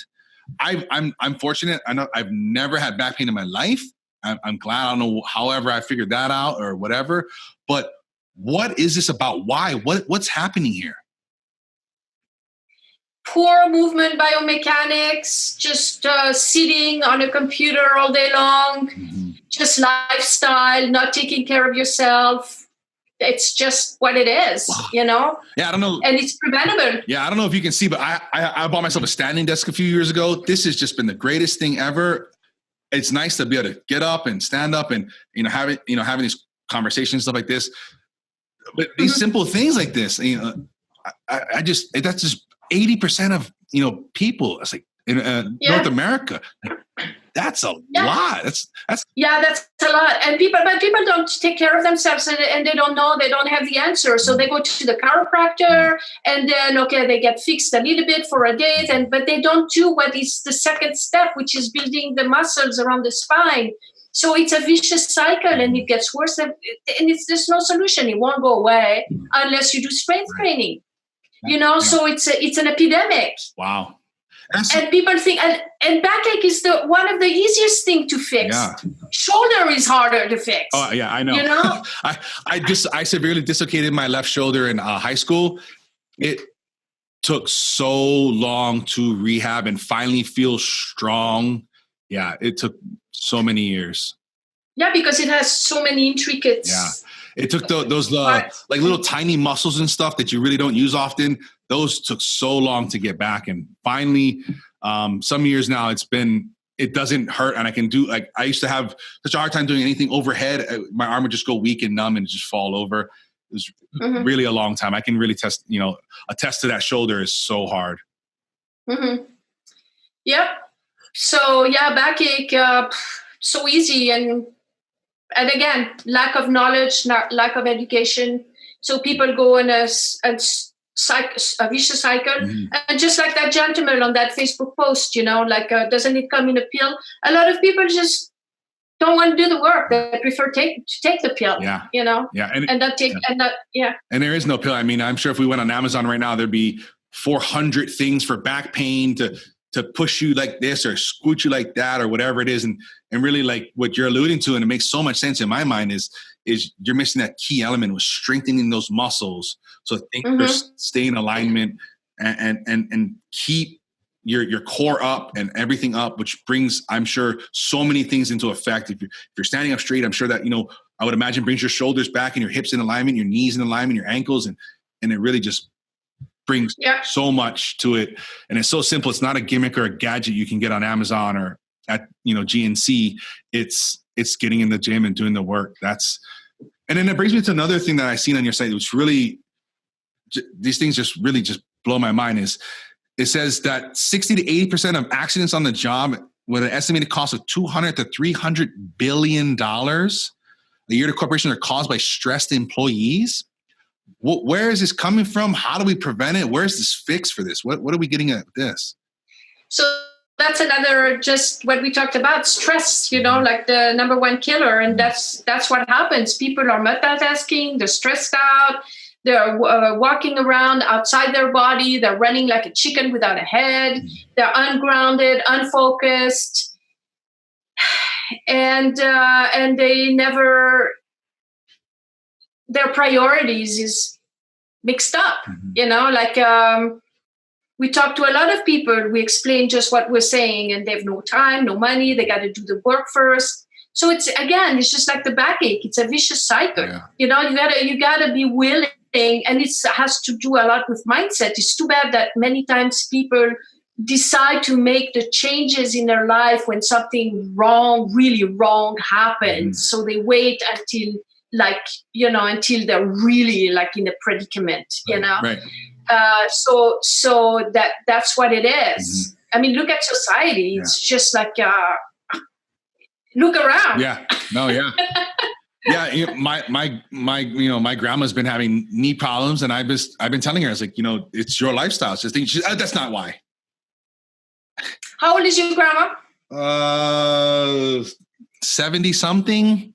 I'm fortunate. I know I've never had back pain in my life. I'm glad. I don't know however I figured that out or whatever. But what is this about? Why? What's happening here? Poor movement biomechanics, just sitting on a computer all day long, just lifestyle, not taking care of yourself. It's just what it is, Yeah, I don't know. And it's preventable. Yeah, I don't know if you can see, but I bought myself a standing desk a few years ago. This has just been the greatest thing ever. It's nice to be able to get up and stand up and, having these conversations, stuff like this. But these simple things like this, that's just 80% of, people. It's like in North America. Like, that's a lot. That's that's a lot. And people don't take care of themselves, and they don't know, they don't have the answer. So they go to the chiropractor, and then they get fixed a little bit for a day, but they don't do what is the second step, which is building the muscles around the spine. So it's a vicious cycle, and it gets worse. And there's no solution. It won't go away unless you do strength training. So it's an epidemic. Wow. And people think, and backache is one of the easiest thing to fix. Yeah. Shoulder is harder to fix. Oh yeah, I know. I severely dislocated my left shoulder in high school. It took so long to rehab and finally feel strong. Yeah, it took so many years. Yeah, because it has so many intricate. Yeah. It took those like little tiny muscles and stuff that you really don't use often. Those took so long to get back. And finally, some years now, it doesn't hurt. And I can do, I used to have such a hard time doing anything overhead. My arm would just go weak and numb and just fall over. It was really a long time. I can really attest to that. Shoulder is so hard. Mm-hmm. Yep. So backache, so easy. And again, lack of knowledge, lack of education. So people go in a vicious cycle. And just like that gentleman on that Facebook post, doesn't it come in a pill? A lot of people just don't want to do the work. They prefer to take the pill. Yeah. Yeah. And there is no pill. I mean, I'm sure if we went on Amazon right now, there'd be 400 things for back pain to push you like this or scoot you like that or whatever it is. And really like what you're alluding to, and it makes so much sense in my mind, is you're missing that key element with strengthening those muscles so things stay in alignment and keep your core up and everything up, which brings, I'm sure, so many things into effect. If you're standing up straight, I'm sure that, I would imagine brings your shoulders back and your hips in alignment, your knees in alignment, your ankles, and it really just brings so much to it. And it's so simple. It's not a gimmick or a gadget you can get on Amazon or at, GNC. It's getting in the gym and doing the work. And then it brings me to another thing that I seen on your site, which really, these things just really just blow my mind, is it says that 60 to 80% of accidents on the job with an estimated cost of $200 to $300 billion a year to corporations are caused by stressed employees. Where is this coming from? How do we prevent it? Where's this fix for this? What are we getting at this? So that's another, just what we talked about, stress, like the number one killer. And that's what happens. People are multitasking, they're stressed out, they're walking around outside their body, they're running like a chicken without a head, they're ungrounded, unfocused, and they never, their priorities is mixed up, we talk to a lot of people, we explain just what we're saying, and they have no time, no money, they got to do the work first. So it's just like the backache. It's a vicious cycle. Yeah. You gotta be willing, and it has to do a lot with mindset. It's too bad that many times people decide to make the changes in their life when something wrong, really wrong happens. So they wait until until they're really like in a predicament, Right. So that's what it is. I mean, look at society. It's just like, look around. Yeah. No. Yeah. Yeah. My grandma's been having knee problems, and I've been telling her, I was like, it's your lifestyle. It's just thinking, that's not why. How old is your grandma? 70 something.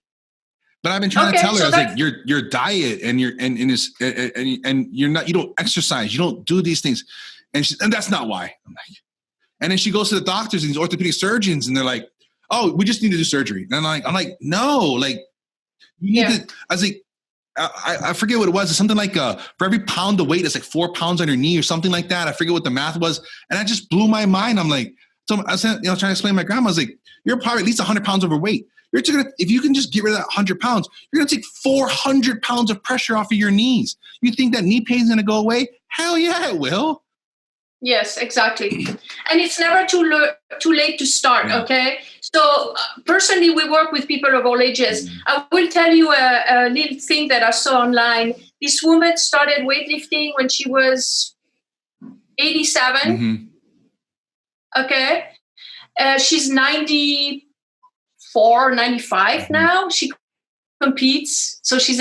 But I've been trying to tell her, so I was like, your diet and you don't exercise, you don't do these things. And that's not why. I'm like, and then she goes to the doctors and these orthopedic surgeons, and they're like, oh, we just need to do surgery. And I'm like, no, like you need to, I was like, I forget what it was. It's something like for every pound of weight, it's like 4 pounds on your knee or something like that. I forget what the math was. And that just blew my mind. I'm like, so I was trying to explain to my grandma, I was like, you're probably at least 100 pounds overweight. If you can just get rid of that 100 pounds, you're going to take 400 pounds of pressure off of your knees. You think that knee pain is going to go away? Hell yeah, it will. Yes, exactly. And it's never too late to start, okay? So personally, we work with people of all ages. I will tell you a little thing that I saw online. This woman started weightlifting when she was 87. Okay? She's 94, 95 now. She competes, so she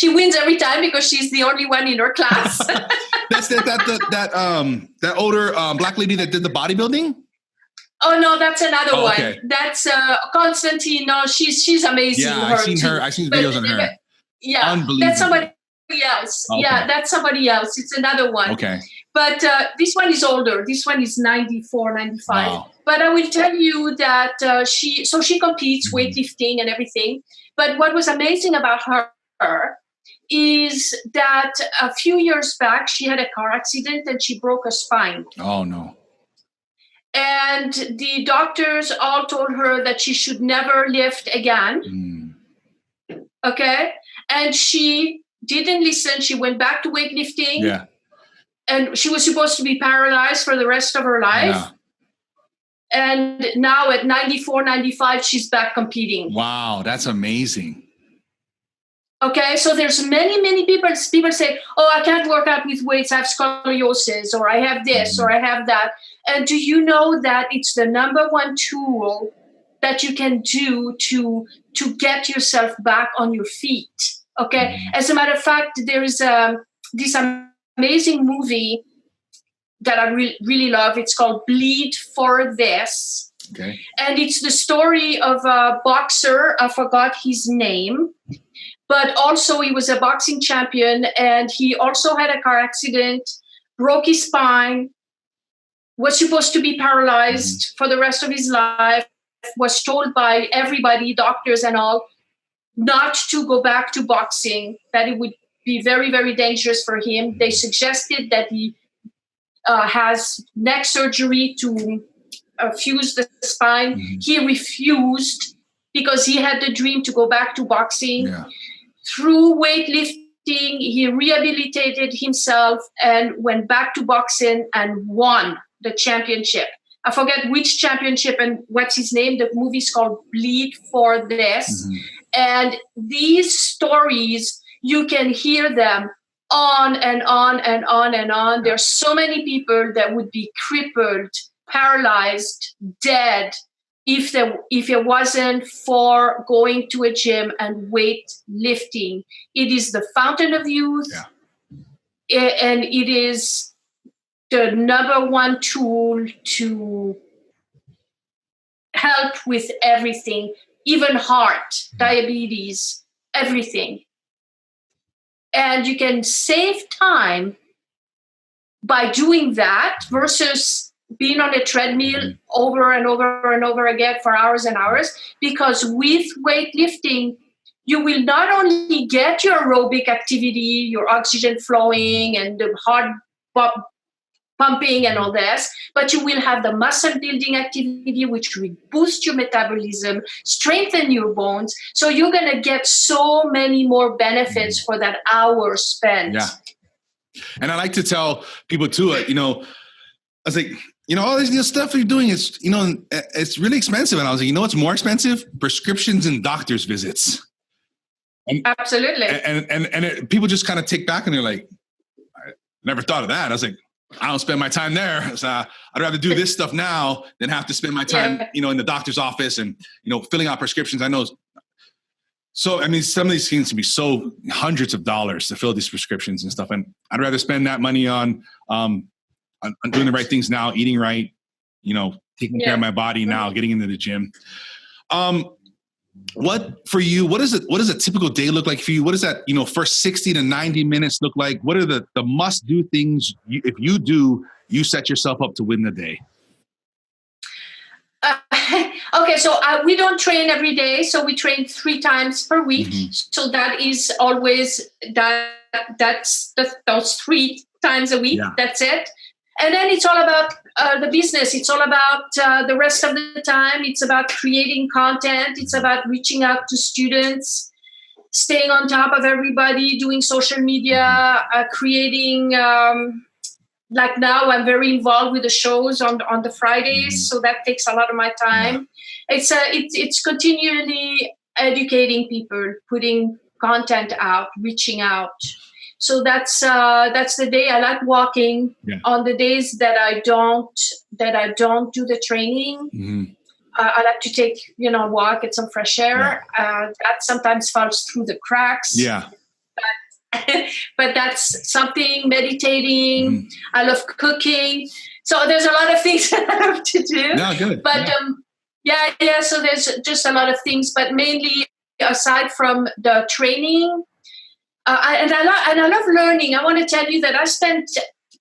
wins every time because she's the only one in her class. That's that older black lady that did the bodybuilding. Oh no, that's another one. Okay. That's Constantine. No, she's amazing. Yeah, I've seen videos on her. Yeah, unbelievable. That's somebody else. Okay. Yeah, that's somebody else. It's another one. Okay. But this one is older. This one is 94, 95. Wow. But I will tell you that she competes weightlifting and everything. But what was amazing about her is that a few years back, she had a car accident and she broke her spine. Oh, no. And the doctors all told her that she should never lift again. Okay? And she didn't listen. She went back to weightlifting. Yeah. And she was supposed to be paralyzed for the rest of her life. Yeah. And now at 94, 95, she's back competing. Wow, that's amazing. Okay, so there's many people say, oh, I can't work out with weights, I have scoliosis, or I have this, or I have that. And do you know that it's the number one tool that you can do to get yourself back on your feet? Okay, as a matter of fact, there is this amazing movie that I really love. It's called Bleed for This. Okay. And it's the story of a boxer. I forgot his name, but also he was a boxing champion, and he also had a car accident, broke his spine, was supposed to be paralyzed for the rest of his life, was told by everybody, doctors and all, not to go back to boxing, that it would be very, very dangerous for him. They suggested that he has neck surgery to fuse the spine. He refused because he had the dream to go back to boxing. Yeah. Through weightlifting he rehabilitated himself and went back to boxing and won the championship. I forget which championship and what's his name. The movie is called Bleed for This. Mm-hmm. And these stories, you can hear them on and on and on and on. There's so many people that would be crippled, paralyzed, dead if it wasn't for going to a gym and weight lifting. It is the fountain of youth, and it is the number one tool to help with everything, even heart, diabetes, everything. And you can save time by doing that versus being on a treadmill over and over and over again for hours and hours. Because with weightlifting, you will not only get your aerobic activity, your oxygen flowing and the heart pumping and all this, but you will have the muscle building activity, which will boost your metabolism, strengthen your bones. So you're going to get so many more benefits for that hour spent. Yeah. And I like to tell people too, I was like, all this stuff you're doing is, it's really expensive. And I was like, what's more expensive? Prescriptions and doctor's visits. And, absolutely. And people just kind of take back and they're like, I never thought of that. I was like, I don't spend my time there. So I'd rather do this stuff now than have to spend my time, in the doctor's office and, filling out prescriptions. I know. So, some of these things can be so hundreds of dollars to fill these prescriptions and stuff. And I'd rather spend that money on doing the right things now, eating right, taking care of my body now, getting into the gym. What for you, what does a typical day look like for you? What does that, first 60 to 90 minutes look like? What are the must do things? If you do, you set yourself up to win the day. Okay. So we don't train every day. So we train 3 times per week. Mm-hmm. So that is always that's those 3 times a week. Yeah. That's it. And then it's all about the business. It's all about the rest of the time. It's about creating content. It's about reaching out to students, staying on top of everybody, doing social media, creating. Like now, I'm very involved with the shows on the Fridays, so that takes a lot of my time. Yeah. It's continually educating people, putting content out, reaching out. So that's the day. I like walking. Yeah. On the days that I don't do the training, mm-hmm. I like to take walk, get some fresh air. Yeah. That sometimes falls through the cracks. Yeah. But that's something. Meditating. Mm-hmm. I love cooking. So there's a lot of things that I have to do. No, good. But so there's just a lot of things. But mainly aside from the training. I love learning. I want to tell you that I spent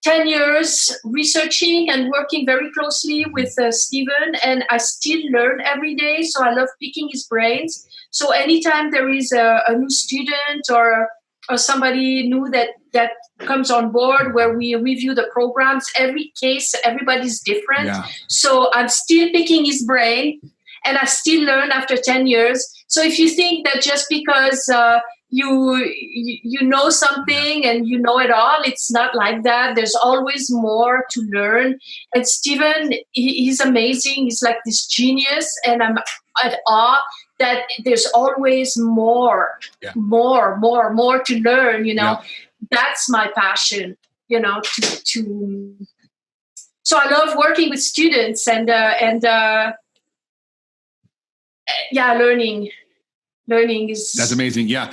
10 years researching and working very closely with Stephen, and I still learn every day. So I love picking his brains. So anytime there is a new student or somebody new that comes on board where we review the programs, every case, everybody's different. Yeah. So I'm still picking his brain, and I still learn after 10 years. So if you think that just because you know something and you know it all, it's not like that. There's always more to learn. And Stephen, he's amazing. He's like this genius, and I'm at awe that there's always more to learn. That's my passion. So I love working with students and learning is. That's amazing. Yeah.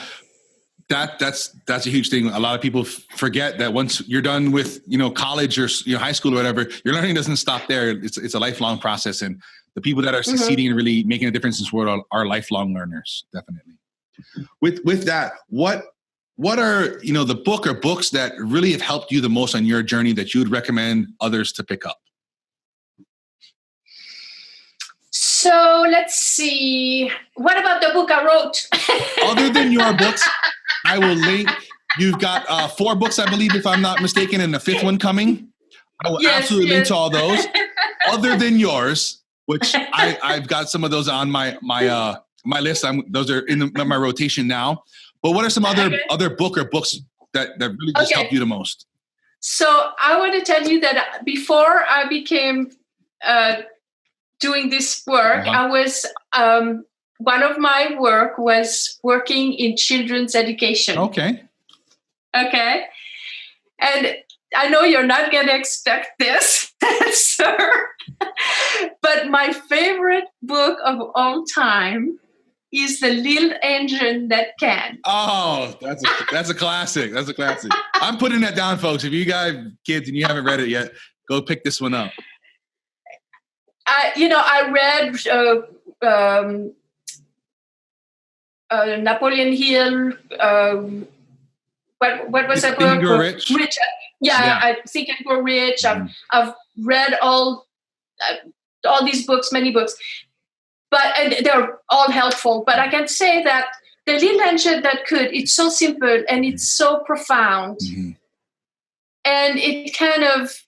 That's a huge thing. A lot of people forget that once you're done with, college or high school or whatever, your learning doesn't stop there. It's a lifelong process. And the people that are succeeding and really making a difference in this world are lifelong learners. Definitely. With that, what are, the book or books that really have helped you the most on your journey that you would recommend others to pick up? So let's see. What about the book I wrote? Other than your books, I will link. You've got 4 books, I believe, if I'm not mistaken, and the 5th one coming. I will absolutely link to all those. Other than yours, which I've got some of those on my list. Those are in my rotation now. But what are some other books that really just helped you the most? So I want to tell you that before I became doing this work, I was one of my work was working in children's education. Okay. And I know you're not going to expect this, sir, but my favorite book of all time is The Little Engine That Can. Oh, that's a classic. That's a classic. I'm putting that down, folks. If you guys have kids and you haven't read it yet, go pick this one up. I read Napoleon Hill. What was that book? Think and Grow Rich. Yeah, I Think and Grow Rich. I've read all these books, many books, and they're all helpful. But I can say that The Little Engine That Could, it's so simple and it's so profound. Mm-hmm. And it kind of,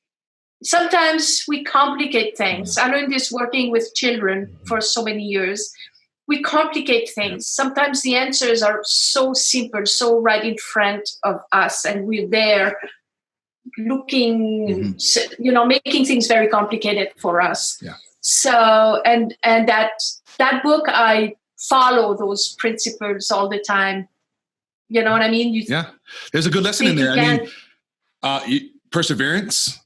sometimes we complicate things. I learned this working with children for so many years. We complicate things. Sometimes the answers are so simple, so right in front of us, and we're there looking, making things very complicated for us. Yeah. So, and that book, I follow those principles all the time. You know what I mean? There's a good lesson in there. Perseverance,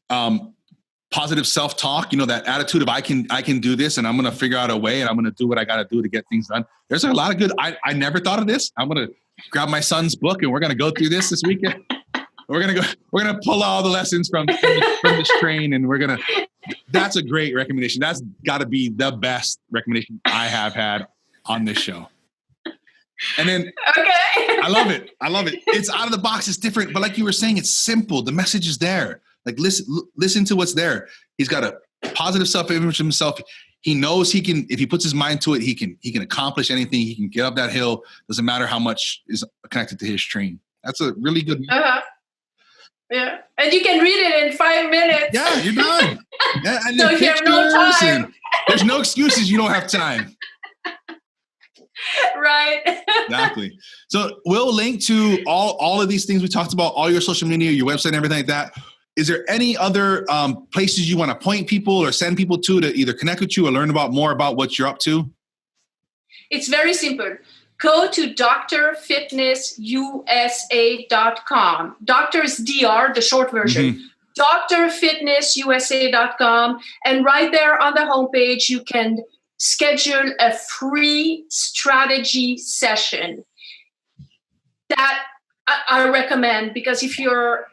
positive self-talk, that attitude of I can do this, and I'm going to figure out a way, and I'm going to do what I got to do to get things done. There's a lot of good. I never thought of this. I'm going to grab my son's book, and we're going to go through this weekend. We're going to pull all the lessons from this train, and that's a great recommendation. That's got to be the best recommendation I have had on this show. And then I love it. It's out of the box. It's different. But like you were saying, it's simple. The message is there. Like listen to what's there. He's got a positive self-image of himself. He knows he can, if he puts his mind to it, he can accomplish anything. He can get up that hill. Doesn't matter how much is connected to his train. That's a really good. Yeah. And you can read it in 5 minutes. Yeah, you're done. Yeah, and so you have no time. There's no excuses. You don't have time. Right. Exactly. So we'll link to all of these things we talked about, all your social media, your website, and everything like that. Is there any other places you want to point people or send people to either connect with you or learn more about what you're up to? It's very simple. Go to drfitnessusa.com. Doctor is DR, the short version. drfitnessusa.com. And right there on the homepage, you can schedule a free strategy session that I recommend, because if you're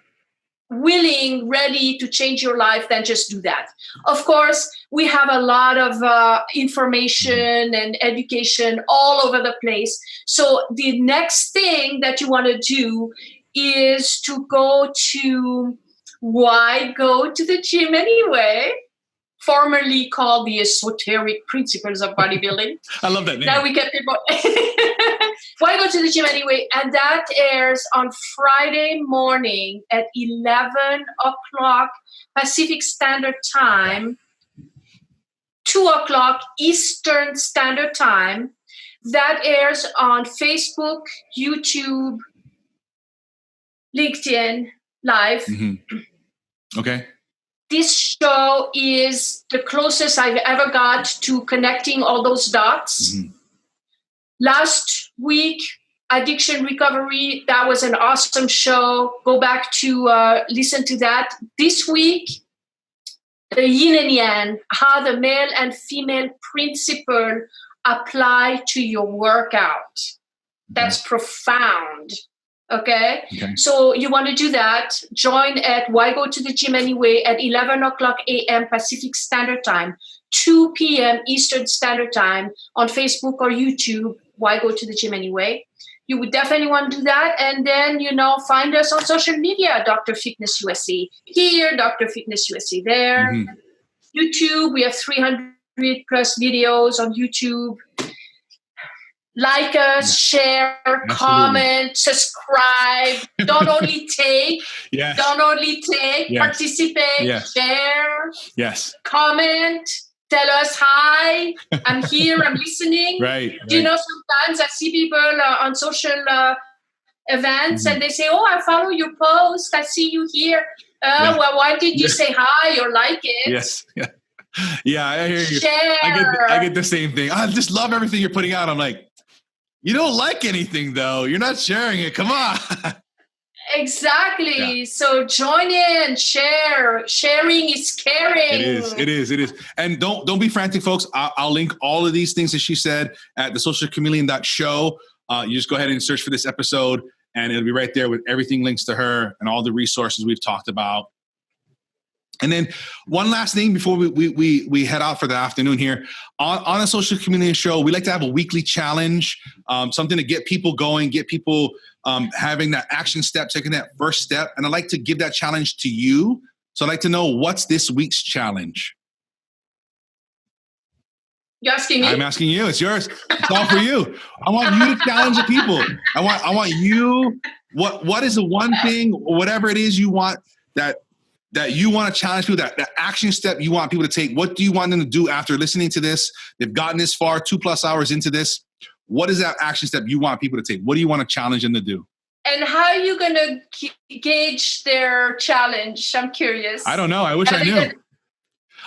willing, ready to change your life, then just do that. Of course, we have a lot of information and education all over the place. So the next thing that you want to do is to go to Why Go to the Gym Anyway, formerly called the Esoteric Principles of Bodybuilding. I love that name. Now we kept it. Why Go to the Gym Anyway? And that airs on Friday morning at 11 o'clock Pacific Standard Time, 2 o'clock Eastern Standard Time. That airs on Facebook, YouTube, LinkedIn Live. Okay. This show is the closest I've ever got to connecting all those dots. Last week, Addiction Recovery, that was an awesome show. Go back to listen to that. This week, the yin and yang, how the male and female principle apply to your workout. That's profound. Okay? So you want to do that. Join at Why Go to the Gym Anyway at 11 o'clock a.m. Pacific Standard Time, 2 p.m. Eastern Standard Time on Facebook or YouTube, Why Go to the Gym Anyway. You would definitely want to do that. And then, find us on social media, Dr. Fitness USA here, Dr. Fitness USA there. YouTube, we have 300 plus videos on YouTube. Like us, share, comment, subscribe. Don't only take, participate, share, comment, tell us hi, I'm here, I'm listening. Right. Sometimes I see people on social events, and they say, "Oh, I follow your post. I see you here. Well, why did you say hi or like it?" Yes. Yeah. Yeah, I hear you. Share. I get the same thing. I just love everything you're putting out. I'm like, you don't like anything though. You're not sharing it. Come on. Exactly. Yeah. So join in, share. Sharing is caring. It is. And don't be frantic, folks. I'll link all of these things that she said at thesocialchameleon.show. You just go ahead and search for this episode, and it'll be right there with everything links to her and all the resources we've talked about. And then one last thing before we head out for the afternoon here. On a Social Chameleon show, we like to have a weekly challenge, something to get people going, get people having that action step, taking that first step. And I'd like to give that challenge to you. So I'd like to know, what's this week's challenge? You're asking me? I'm asking you. It's yours. It's all for you. I want you to challenge the people. I want you. What is the one thing, or whatever it is you want that you want to challenge people, that action step you want people to take? What do you want them to do after listening to this? They've gotten this far, 2+ hours into this. What is that action step you want people to take? What do you want to challenge them to do? And how are you going to gauge their challenge? I'm curious. I don't know. I wish I knew.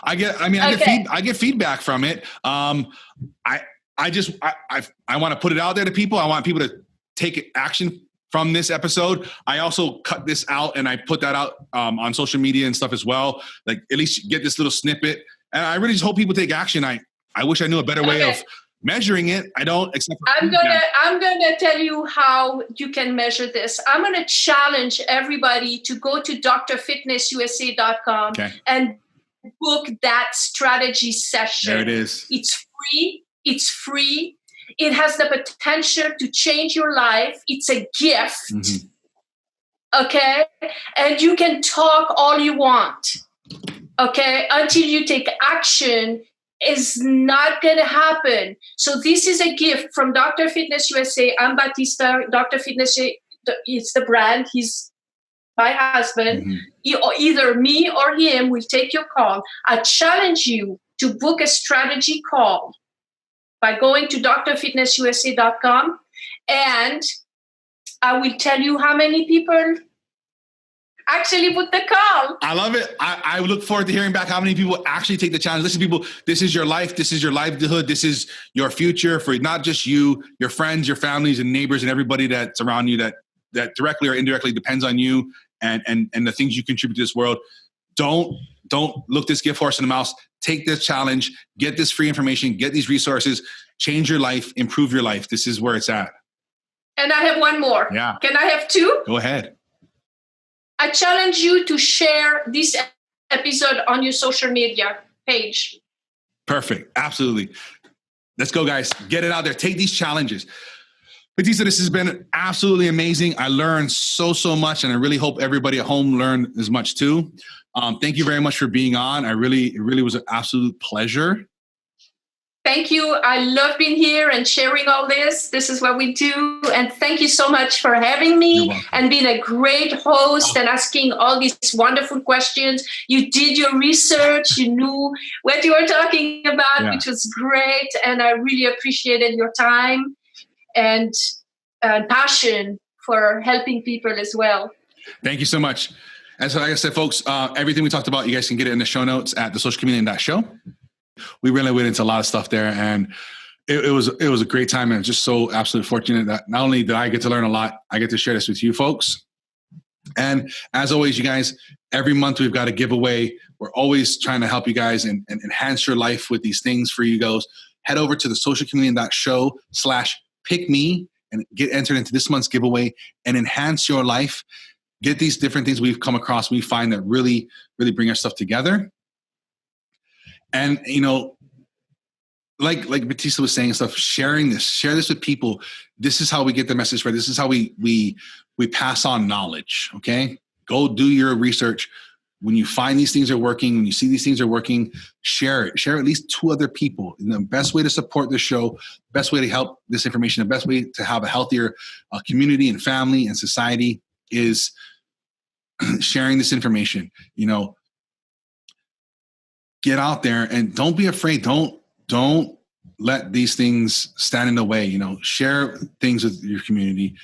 I get feedback from it. I want to put it out there to people. I want people to take action from this episode. I also cut this out and I put that out on social media and stuff as well. Like, at least get this little snippet. And I really just hope people take action. I wish I knew a better way of measuring it. I don't. Except for I'm gonna tell you how you can measure this. I'm gonna challenge everybody to go to drfitnessusa.com and book that strategy session. There it is. It's free. It has the potential to change your life. It's a gift. Mm-hmm. Okay? And you can talk all you want. Okay? Until you take action, is not going to happen. So this is a gift from Dr. Fitness USA. I'm Batista. Dr. Fitness is the brand. He's my husband. Mm-hmm. Either me or him will take your call. I challenge you to book a strategy call by going to drfitnessusa.com, and I will tell you how many people actually put the call. I love it. I look forward to hearing back how many people actually take the challenge. Listen, people, this is your life. This is your livelihood. This is your future for not just you, your friends, your families and neighbors and everybody that's around you that directly or indirectly depends on you and the things you contribute to this world. Don't look this gift horse in the mouth. Take this challenge, get this free information, get these resources, change your life, improve your life. This is where it's at. And I have one more. Yeah. Can I have two? Go ahead. I challenge you to share this episode on your social media page. Perfect. Absolutely. Let's go, guys. Get it out there. Take these challenges. Batista, this has been absolutely amazing. I learned so much, and I really hope everybody at home learned as much too. Thank you very much for being on. It really was an absolute pleasure. Thank you. I love being here and sharing all this. This is what we do. And thank you so much for having me and being a great host and asking all these wonderful questions. You did your research. You knew what you were talking about, which was great. And I really appreciated your time and passion for helping people as well. Thank you so much. And so, like I said, folks, everything we talked about, you guys can get it in the show notes at thesocialchameleon.show. We really went into a lot of stuff there, and it was a great time. And I'm just so absolutely fortunate that not only did I get to learn a lot, I get to share this with you folks. And as always, you guys, every month we've got a giveaway. We're always trying to help you guys and enhance your life with these things for you guys. Head over to thesocialchameleon.show/pick-me and get entered into this month's giveaway and enhance your life. Get these different things we've come across, we find that really, really bring our stuff together. And, you know, like Batista was saying and stuff, share this with people. This is how we get the message right. This is how we pass on knowledge. Okay. Go do your research. When you find these things are working, when you see these things are working, share it. Share at least 2 other people. And the best way to support the show, best way to help this information, the best way to have a healthier community and family and society is sharing this information. You know, get out there and don't be afraid. Don't let these things stand in the way. You know, share things with your community.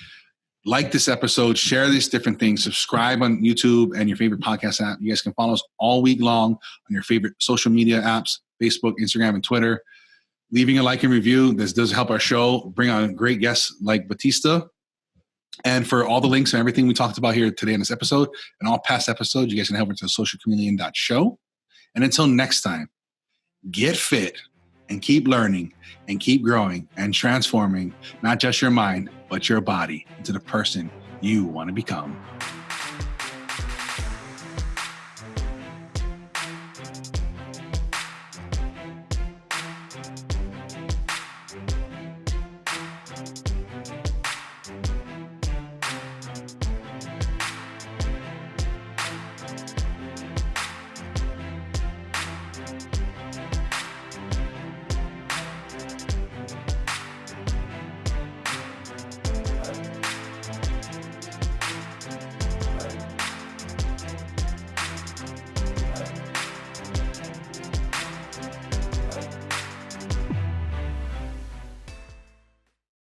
like this episode, share these different things, subscribe on YouTube and your favorite podcast app. You guys can follow us all week long on your favorite social media apps, Facebook, Instagram, and Twitter. Leaving a like and review. This does help our show bring on great guests like Batista. And for all the links and everything we talked about here today in this episode and all past episodes, you guys can head over to socialchameleon.show. And until next time, get fit and keep learning and keep growing and transforming not just your mind, but your body into the person you want to become.